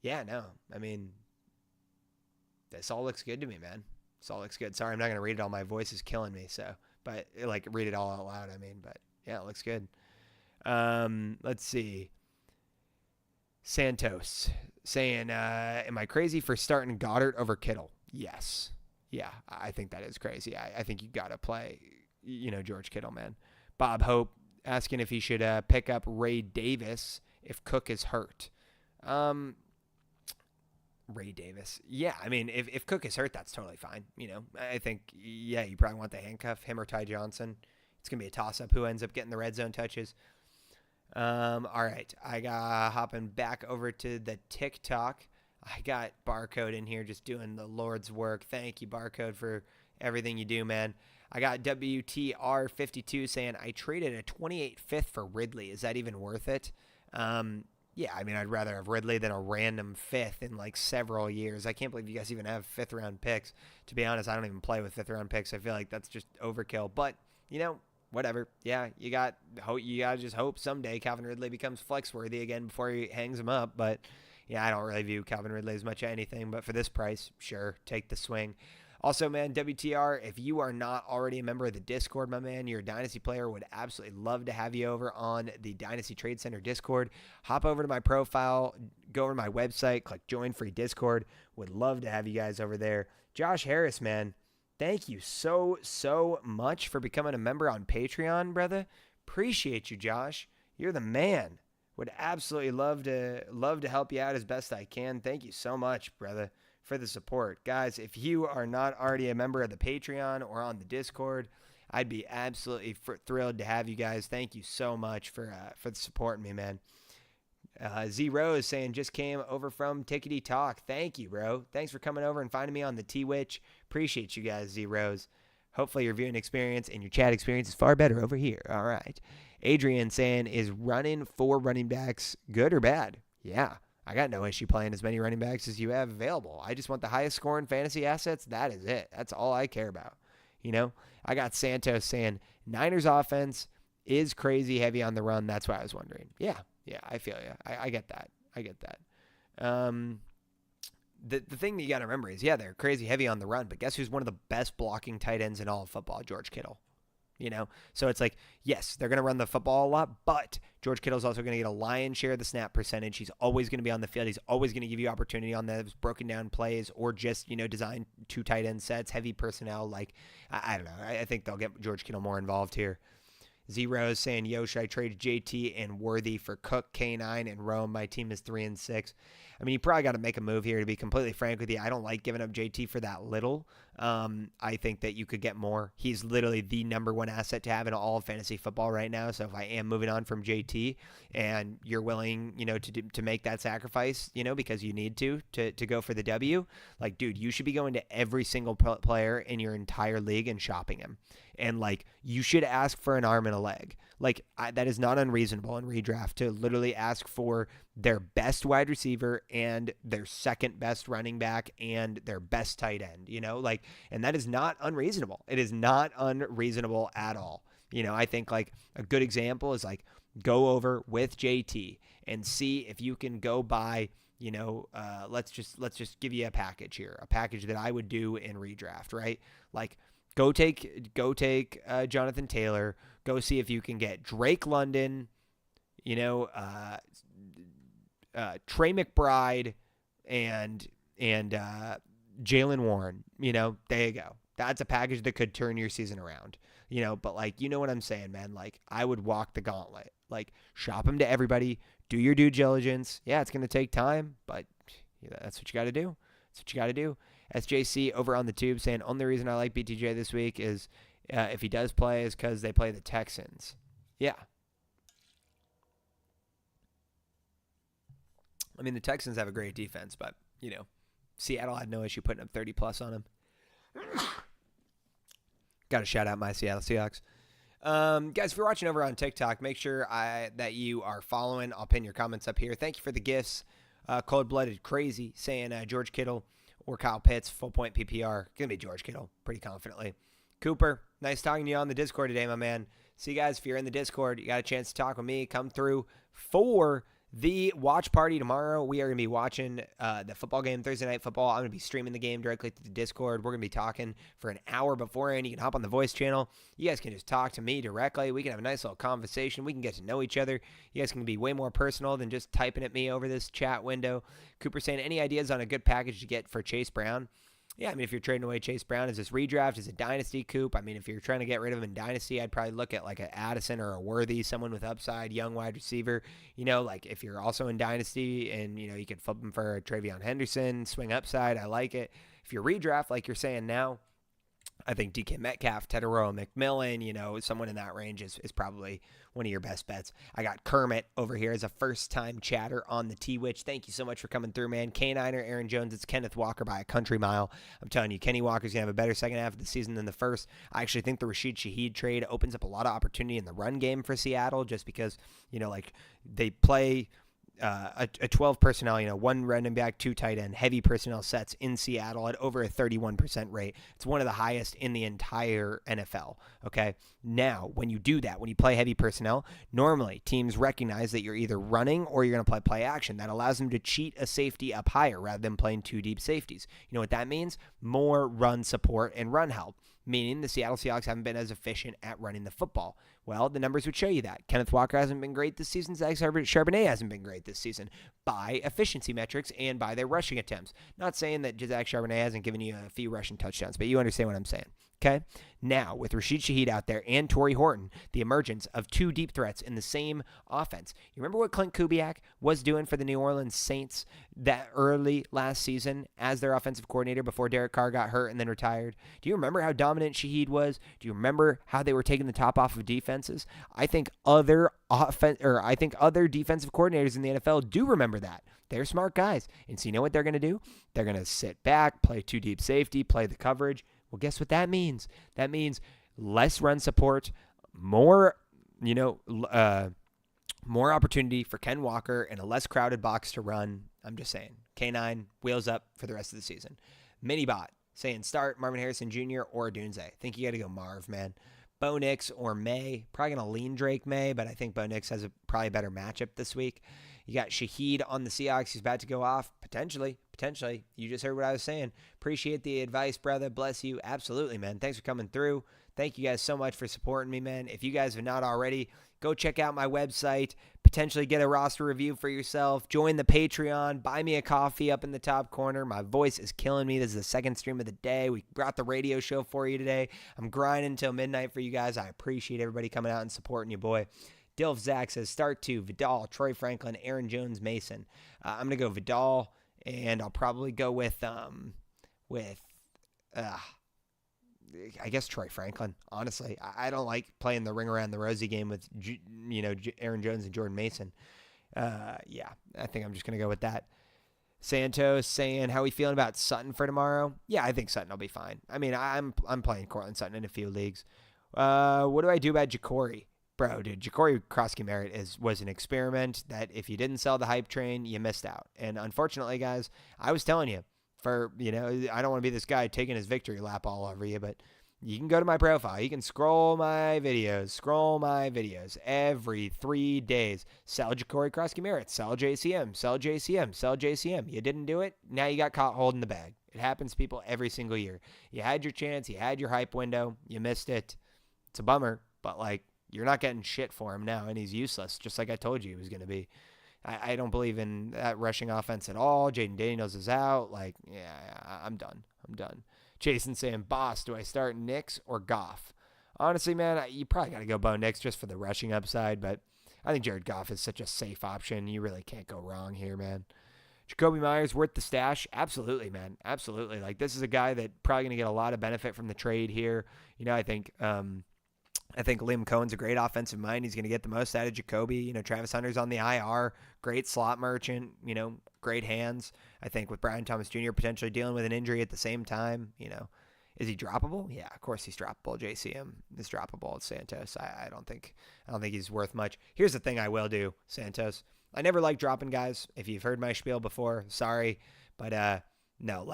Yeah, no. I mean, this all looks good to me, man. This all looks good. Sorry, I'm not going to read it all. My voice is killing me, so. But, read it all out loud, but, yeah, it looks good. Let's see. Santos saying, am I crazy for starting Goddard over Kittle? Yes. Yeah, I think that is crazy. I think you got to play, George Kittle, man. Bob Hope asking if he should pick up Ray Davis if Cook is hurt. Ray Davis. Yeah, I mean, if Cook is hurt, that's totally fine. I think, yeah, you probably want the handcuff, him or Ty Johnson. It's going to be a toss-up who ends up getting the red zone touches. All right, I got hopping back over to the TikTok. I got Barcode in here just doing the Lord's work. Thank you, Barcode, for everything you do, man. I got WTR52 saying, I traded a 28 fifth for Ridley. Is that even worth it? Yeah, I mean, I'd rather have Ridley than a random fifth in several years. I can't believe you guys even have fifth round picks. To be honest, I don't even play with fifth round picks. I feel like that's just overkill. But, whatever. Yeah, you got to just hope someday Calvin Ridley becomes flex worthy again before he hangs him up. But, yeah, I don't really view Calvin Ridley as much of anything. But for this price, sure, take the swing. Also, man, WTR, if you are not already a member of the Discord, my man, you're a Dynasty player, would absolutely love to have you over on the Dynasty Trade Center Discord. Hop over to my profile, go over to my website, click Join Free Discord. Would love to have you guys over there. Josh Harris, man, thank you so much for becoming a member on Patreon, brother. Appreciate you, Josh. You're the man. Would absolutely love to help you out as best I can. Thank you so much, brother, for the support. Guys, if you are not already a member of the Patreon or on the Discord, I'd be absolutely thrilled to have you guys. Thank you so much for supporting me, man. Z Rose saying, just came over from Tickety Talk. Thank you, bro. Thanks for coming over and finding me on the T-Witch. Appreciate you guys, Z Rose. Hopefully your viewing experience and your chat experience is far better over here. All right. Adrian saying, is running 4 running backs good or bad? Yeah. I got no issue playing as many running backs as you have available. I just want the highest scoring fantasy assets. That is it. That's all I care about. I got Santos saying Niners offense is crazy heavy on the run. That's why I was wondering. Yeah, I feel you. I get that. The thing that you got to remember is, yeah, they're crazy heavy on the run, but guess who's one of the best blocking tight ends in all of football? George Kittle. So it's yes, they're going to run the football a lot, but George Kittle's also going to get a lion's share of the snap percentage. He's always going to be on the field. He's always going to give you opportunity on those broken down plays or just, design 2 tight end sets, heavy personnel. I don't know. I think they'll get George Kittle more involved here. Zero saying, yo, should I trade JT and Worthy for Cook, K9, and Rome? My team is 3-6. I mean, you probably got to make a move here, to be completely frank with you. I don't like giving up JT for that little. I think that you could get more. He's literally the number one asset to have in all of fantasy football right now. So if I am moving on from JT and you're willing, to make that sacrifice, because you need to go for the W, like, dude, you should be going to every single player in your entire league and shopping him. And, like, you should ask for an arm and a leg. Like, that is not unreasonable in redraft to literally ask for their best wide receiver and their second best running back and their best tight end, and that is not unreasonable. It is not unreasonable at all. I think, like, a good example is, like, go over with JT and see if you can go buy, let's just give you a package here, a package that I would do in redraft, right? Like, Go take Jonathan Taylor. Go see if you can get Drake London, Trey McBride, and Jalen Warren. There you go. That's a package that could turn your season around. But, like, you know what I'm saying, man. Like, I would walk the gauntlet. Like, shop them to everybody. Do your due diligence. Yeah, it's gonna take time, but that's what you got to do. That's what you got to do. SJC over on the tube saying, only reason I like BTJ this week is if he does play is because they play the Texans. Yeah. I mean, the Texans have a great defense, but, Seattle had no issue putting up 30-plus on them. Got to shout out my Seattle Seahawks. Guys, if you're watching over on TikTok, make sure that you are following. I'll pin your comments up here. Thank you for the gifts. Cold-blooded crazy saying George Kittle or Kyle Pitts, full point PPR. Going to be George Kittle, pretty confidently. Cooper, nice talking to you on the Discord today, my man. See you guys, if you're in the Discord, you got a chance to talk with me. Come through for the watch party tomorrow. We are going to be watching the football game, Thursday Night Football. I'm going to be streaming the game directly to the Discord. We're going to be talking for an hour beforehand. You can hop on the voice channel. You guys can just talk to me directly. We can have a nice little conversation. We can get to know each other. You guys can be way more personal than just typing at me over this chat window. Cooper saying, any ideas on a good package to get for Chase Brown? Yeah, I mean, if you're trading away Chase Brown, is this redraft? Is it Dynasty, Coop? I mean, if you're trying to get rid of him in Dynasty, I'd probably look at like an Addison or a Worthy, someone with upside, young wide receiver. Like if you're also in Dynasty and, you could flip him for a Travion Henderson, swing upside, I like it. If you're redraft, like you're saying now, I think DK Metcalf, Tedero McMillan, someone in that range is probably one of your best bets. I got Kermit over here as a first-time chatter on the T-Witch. Thank you so much for coming through, man. K9er, Aaron Jones, it's Kenneth Walker by a country mile. I'm telling you, Kenny Walker's going to have a better second half of the season than the first. I actually think the Rashid Shaheed trade opens up a lot of opportunity in the run game for Seattle just because, they play a 12 personnel, one running back, two tight end, heavy personnel sets in Seattle at over a 31% rate. It's one of the highest in the entire NFL. Okay. Now, when you do that, when you play heavy personnel, normally teams recognize that you're either running or you're going to play action. That allows them to cheat a safety up higher rather than playing two deep safeties. You know what that means? More run support and run help, meaning the Seattle Seahawks haven't been as efficient at running the football. Well, the numbers would show you that. Kenneth Walker hasn't been great this season. Zach Charbonnet hasn't been great this season by efficiency metrics and by their rushing attempts. Not saying that Zach Charbonnet hasn't given you a few rushing touchdowns, but you understand what I'm saying. Okay? Now, with Rashid Shaheed out there and Torrey Horton, the emergence of two deep threats in the same offense. You remember what Clint Kubiak was doing for the New Orleans Saints that early last season as their offensive coordinator before Derek Carr got hurt and then retired? Do you remember how dominant Shaheed was? Do you remember how they were taking the top off of defenses? I think other defensive coordinators in the NFL do remember that. They're smart guys. And so you know what they're going to do? They're going to sit back, play two deep safety, play the coverage. Well, guess what that means? That means less run support, more opportunity for Ken Walker and a less crowded box to run. I'm just saying. K9, wheels up for the rest of the season. Minibot saying start Marvin Harrison Jr. or Dunze. I think you got to go Marv, man. Bo Nix or May. Probably going to lean Drake May, but I think Bo Nix has a probably better matchup this week. You got Shaheed on the Seahawks. He's about to go off. Potentially. You just heard what I was saying. Appreciate the advice, brother. Bless you. Absolutely, man. Thanks for coming through. Thank you guys so much for supporting me, man. If you guys have not already, go check out my website. Potentially get a roster review for yourself. Join the Patreon. Buy me a coffee up in the top corner. My voice is killing me. This is the second stream of the day. We brought the radio show for you today. I'm grinding until midnight for you guys. I appreciate everybody coming out and supporting you, boy. Dilf Zach says start two. Vidal, Troy Franklin, Aaron Jones, Mason. I'm going to go Vidal, and I'll probably go with I guess Troy Franklin, honestly. I don't like playing the ring around the rosy game with, Aaron Jones and Jordan Mason. Yeah, I think I'm just going to go with that. Santos saying, how we feeling about Sutton for tomorrow? Yeah, I think Sutton will be fine. I mean, I'm playing Cortland Sutton in a few leagues. What do I do about Ja'Cory? Bro, dude, Ja'Cory Krosky-Merritt was an experiment that if you didn't sell the hype train, you missed out. And unfortunately, guys, I was telling you, I don't want to be this guy taking his victory lap all over you, but you can go to my profile. You can scroll my videos every 3 days. Sell Ja'Cory Krosky-Merritt, sell JCM, sell JCM, sell JCM. You didn't do it. Now you got caught holding the bag. It happens to people every single year. You had your chance. You had your hype window. You missed it. It's a bummer, but you're not getting shit for him now, and he's useless, just like I told you he was going to be. I don't believe in that rushing offense at all. Jaden Daniels is out. I'm done. Jason saying, boss, do I start Nix or Goff? Honestly, man, you probably got to go Bo Nix just for the rushing upside, but I think Jared Goff is such a safe option. You really can't go wrong here, man. Jacoby Myers worth the stash? Absolutely, man. Absolutely. This is a guy that probably going to get a lot of benefit from the trade here. I think Liam Cohen's a great offensive mind. He's going to get the most out of Jacoby. Travis Hunter's on the IR. Great slot merchant. Great hands. I think with Brian Thomas Jr. potentially dealing with an injury at the same time, is he droppable? Yeah, of course he's droppable. JCM is droppable at Santos. I don't think he's worth much. Here's the thing I will do, Santos. I never like dropping guys. If you've heard my spiel before, sorry. But no,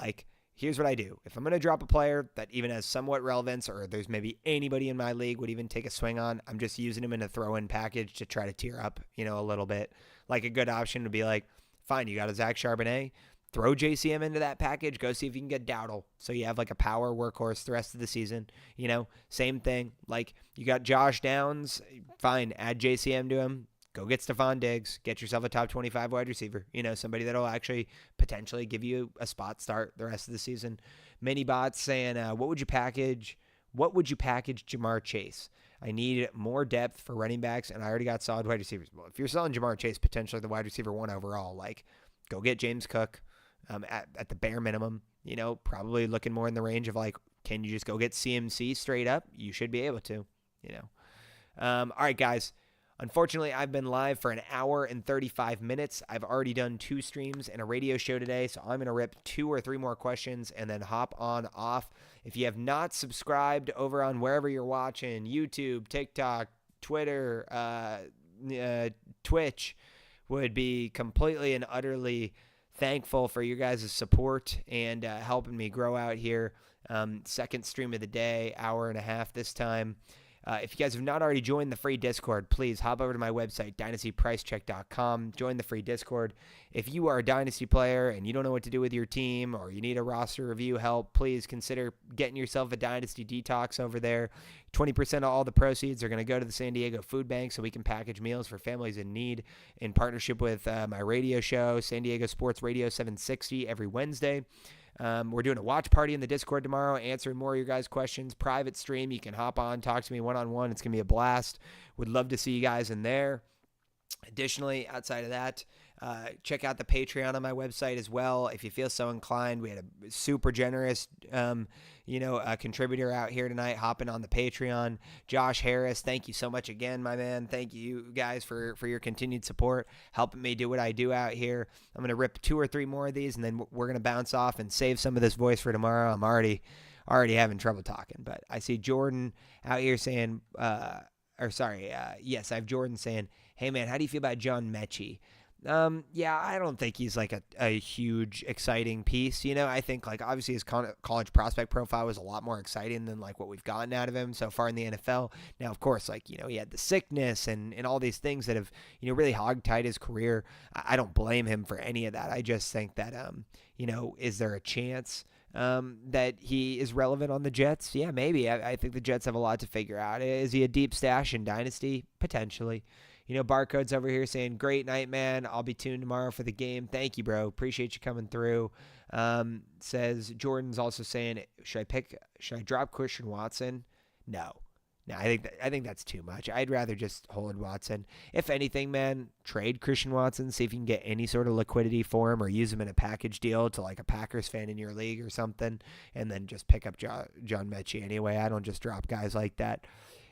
here's what I do. If I'm going to drop a player that even has somewhat relevance, or there's maybe anybody in my league would even take a swing on, I'm just using him in a throw-in package to try to tier up, a little bit. A good option would be fine, you got a Zach Charbonnet, throw JCM into that package, go see if you can get Dowdle. So you have a power workhorse the rest of the season. Same thing. You got Josh Downs, fine, add JCM to him. Go get Stephon Diggs. Get yourself a top 25 wide receiver. Somebody that'll actually potentially give you a spot start the rest of the season. Minibots saying, what would you package Jamar Chase? I need more depth for running backs, and I already got solid wide receivers. Well, if you're selling Jamar Chase, potentially the wide receiver 1 overall, go get James Cook at the bare minimum. Probably looking more in the range of can you just go get CMC straight up? You should be able to. All right, guys. Unfortunately, I've been live for an hour and 35 minutes. I've already done 2 streams and a radio show today, so I'm going to rip 2 or 3 more questions and then hop on off. If you have not subscribed over on wherever you're watching, YouTube, TikTok, Twitter, Twitch, would be completely and utterly thankful for your guys' support and helping me grow out here. Second stream of the day, hour and a half this time. If you guys have not already joined the free Discord, please hop over to my website, dynastypricecheck.com. Join the free Discord. If you are a Dynasty player and you don't know what to do with your team, or you need a roster review help, please consider getting yourself a Dynasty detox over there. 20% of all the proceeds are going to go to the San Diego Food Bank so we can package meals for families in need, in partnership with my radio show, San Diego Sports Radio 760, every Wednesday. We're doing a watch party in the Discord tomorrow, answering more of your guys' questions. Private stream. You can hop on, talk to me one-on-one. It's going to be a blast. Would love to see you guys in there. Additionally, outside of that, check out the Patreon on my website as well. If you feel so inclined, we had a super generous, contributor out here tonight hopping on the Patreon. Josh Harris, thank you so much again, my man. Thank you guys for your continued support, helping me do what I do out here. I'm going to rip 2 or 3 more of these, and then we're going to bounce off and save some of this voice for tomorrow. I'm already having trouble talking, but I see Jordan out here saying, yes, I have Jordan saying, hey, man, how do you feel about John Mechie? Yeah, I don't think he's a huge, exciting piece. I think obviously his college prospect profile was a lot more exciting than what we've gotten out of him so far in the NFL. Now, of course, he had the sickness and all these things that have, really hogtied his career. I don't blame him for any of that. I just think that, is there a chance that he is relevant on the Jets? Yeah, maybe. I think the Jets have a lot to figure out. Is he a deep stash in Dynasty? Potentially. Barcode's over here saying, great night, man. I'll be tuned tomorrow for the game. Thank you, bro. Appreciate you coming through. Says Jordan's also saying, should I drop Christian Watson? No. No, I think that's too much. I'd rather just hold Watson. If anything, man, trade Christian Watson, see if you can get any sort of liquidity for him or use him in a package deal to like a Packers fan in your league or something, and then just pick up John Mechie anyway. I don't just drop guys like that.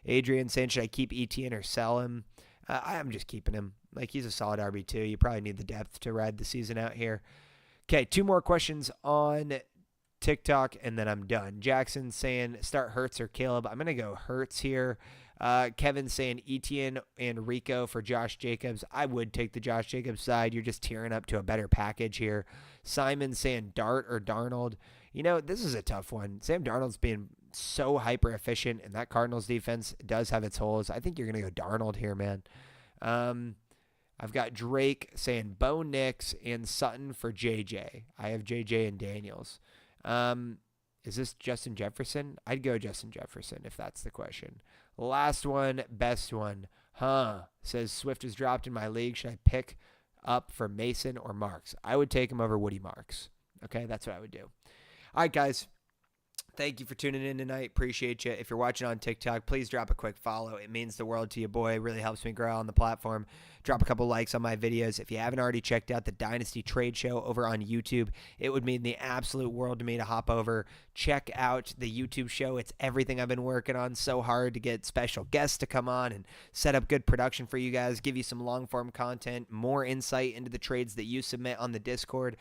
Adrian saying, should I keep Etienne or sell him? I'm just keeping him. Like, he's a solid RB2. You probably need the depth to ride the season out here. Okay, 2 more questions on TikTok, and then I'm done. Jackson saying, start Hurts or Caleb. I'm going to go Hurts here. Kevin saying Etienne and Rico for Josh Jacobs. I would take the Josh Jacobs side. You're just tearing up to a better package here. Simon saying Dart or Darnold. You know, this is a tough one. Sam Darnold's being so hyper efficient, and that Cardinals defense does have its holes. I think you're going to go Darnold here, man. I've got Drake saying Bo Nix and Sutton for JJ. I have JJ and Daniels. Is this Justin Jefferson? I'd go Justin Jefferson if that's the question. Last one, best one. Says Swift is dropped in my league. Should I pick up for Mason or Marks? I would take him over Woody Marks. Okay, that's what I would do. All right, guys. Thank you for tuning in tonight. Appreciate you. If you're watching on TikTok, please drop a quick follow. It means the world to you, boy. It really helps me grow on the platform. Drop a couple likes on my videos. If you haven't already checked out the Dynasty Trade Show over on YouTube, it would mean the absolute world to me to hop over. Check out the YouTube show. It's everything I've been working on so hard to get special guests to come on and set up good production for you guys, give you some long-form content, more insight into the trades that you submit on the Discord.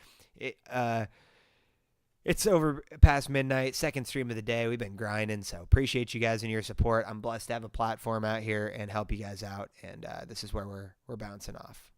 It's over past midnight, second stream of the day. We've been grinding, so appreciate you guys and your support. I'm blessed to have a platform out here and help you guys out, and this is where we're bouncing off.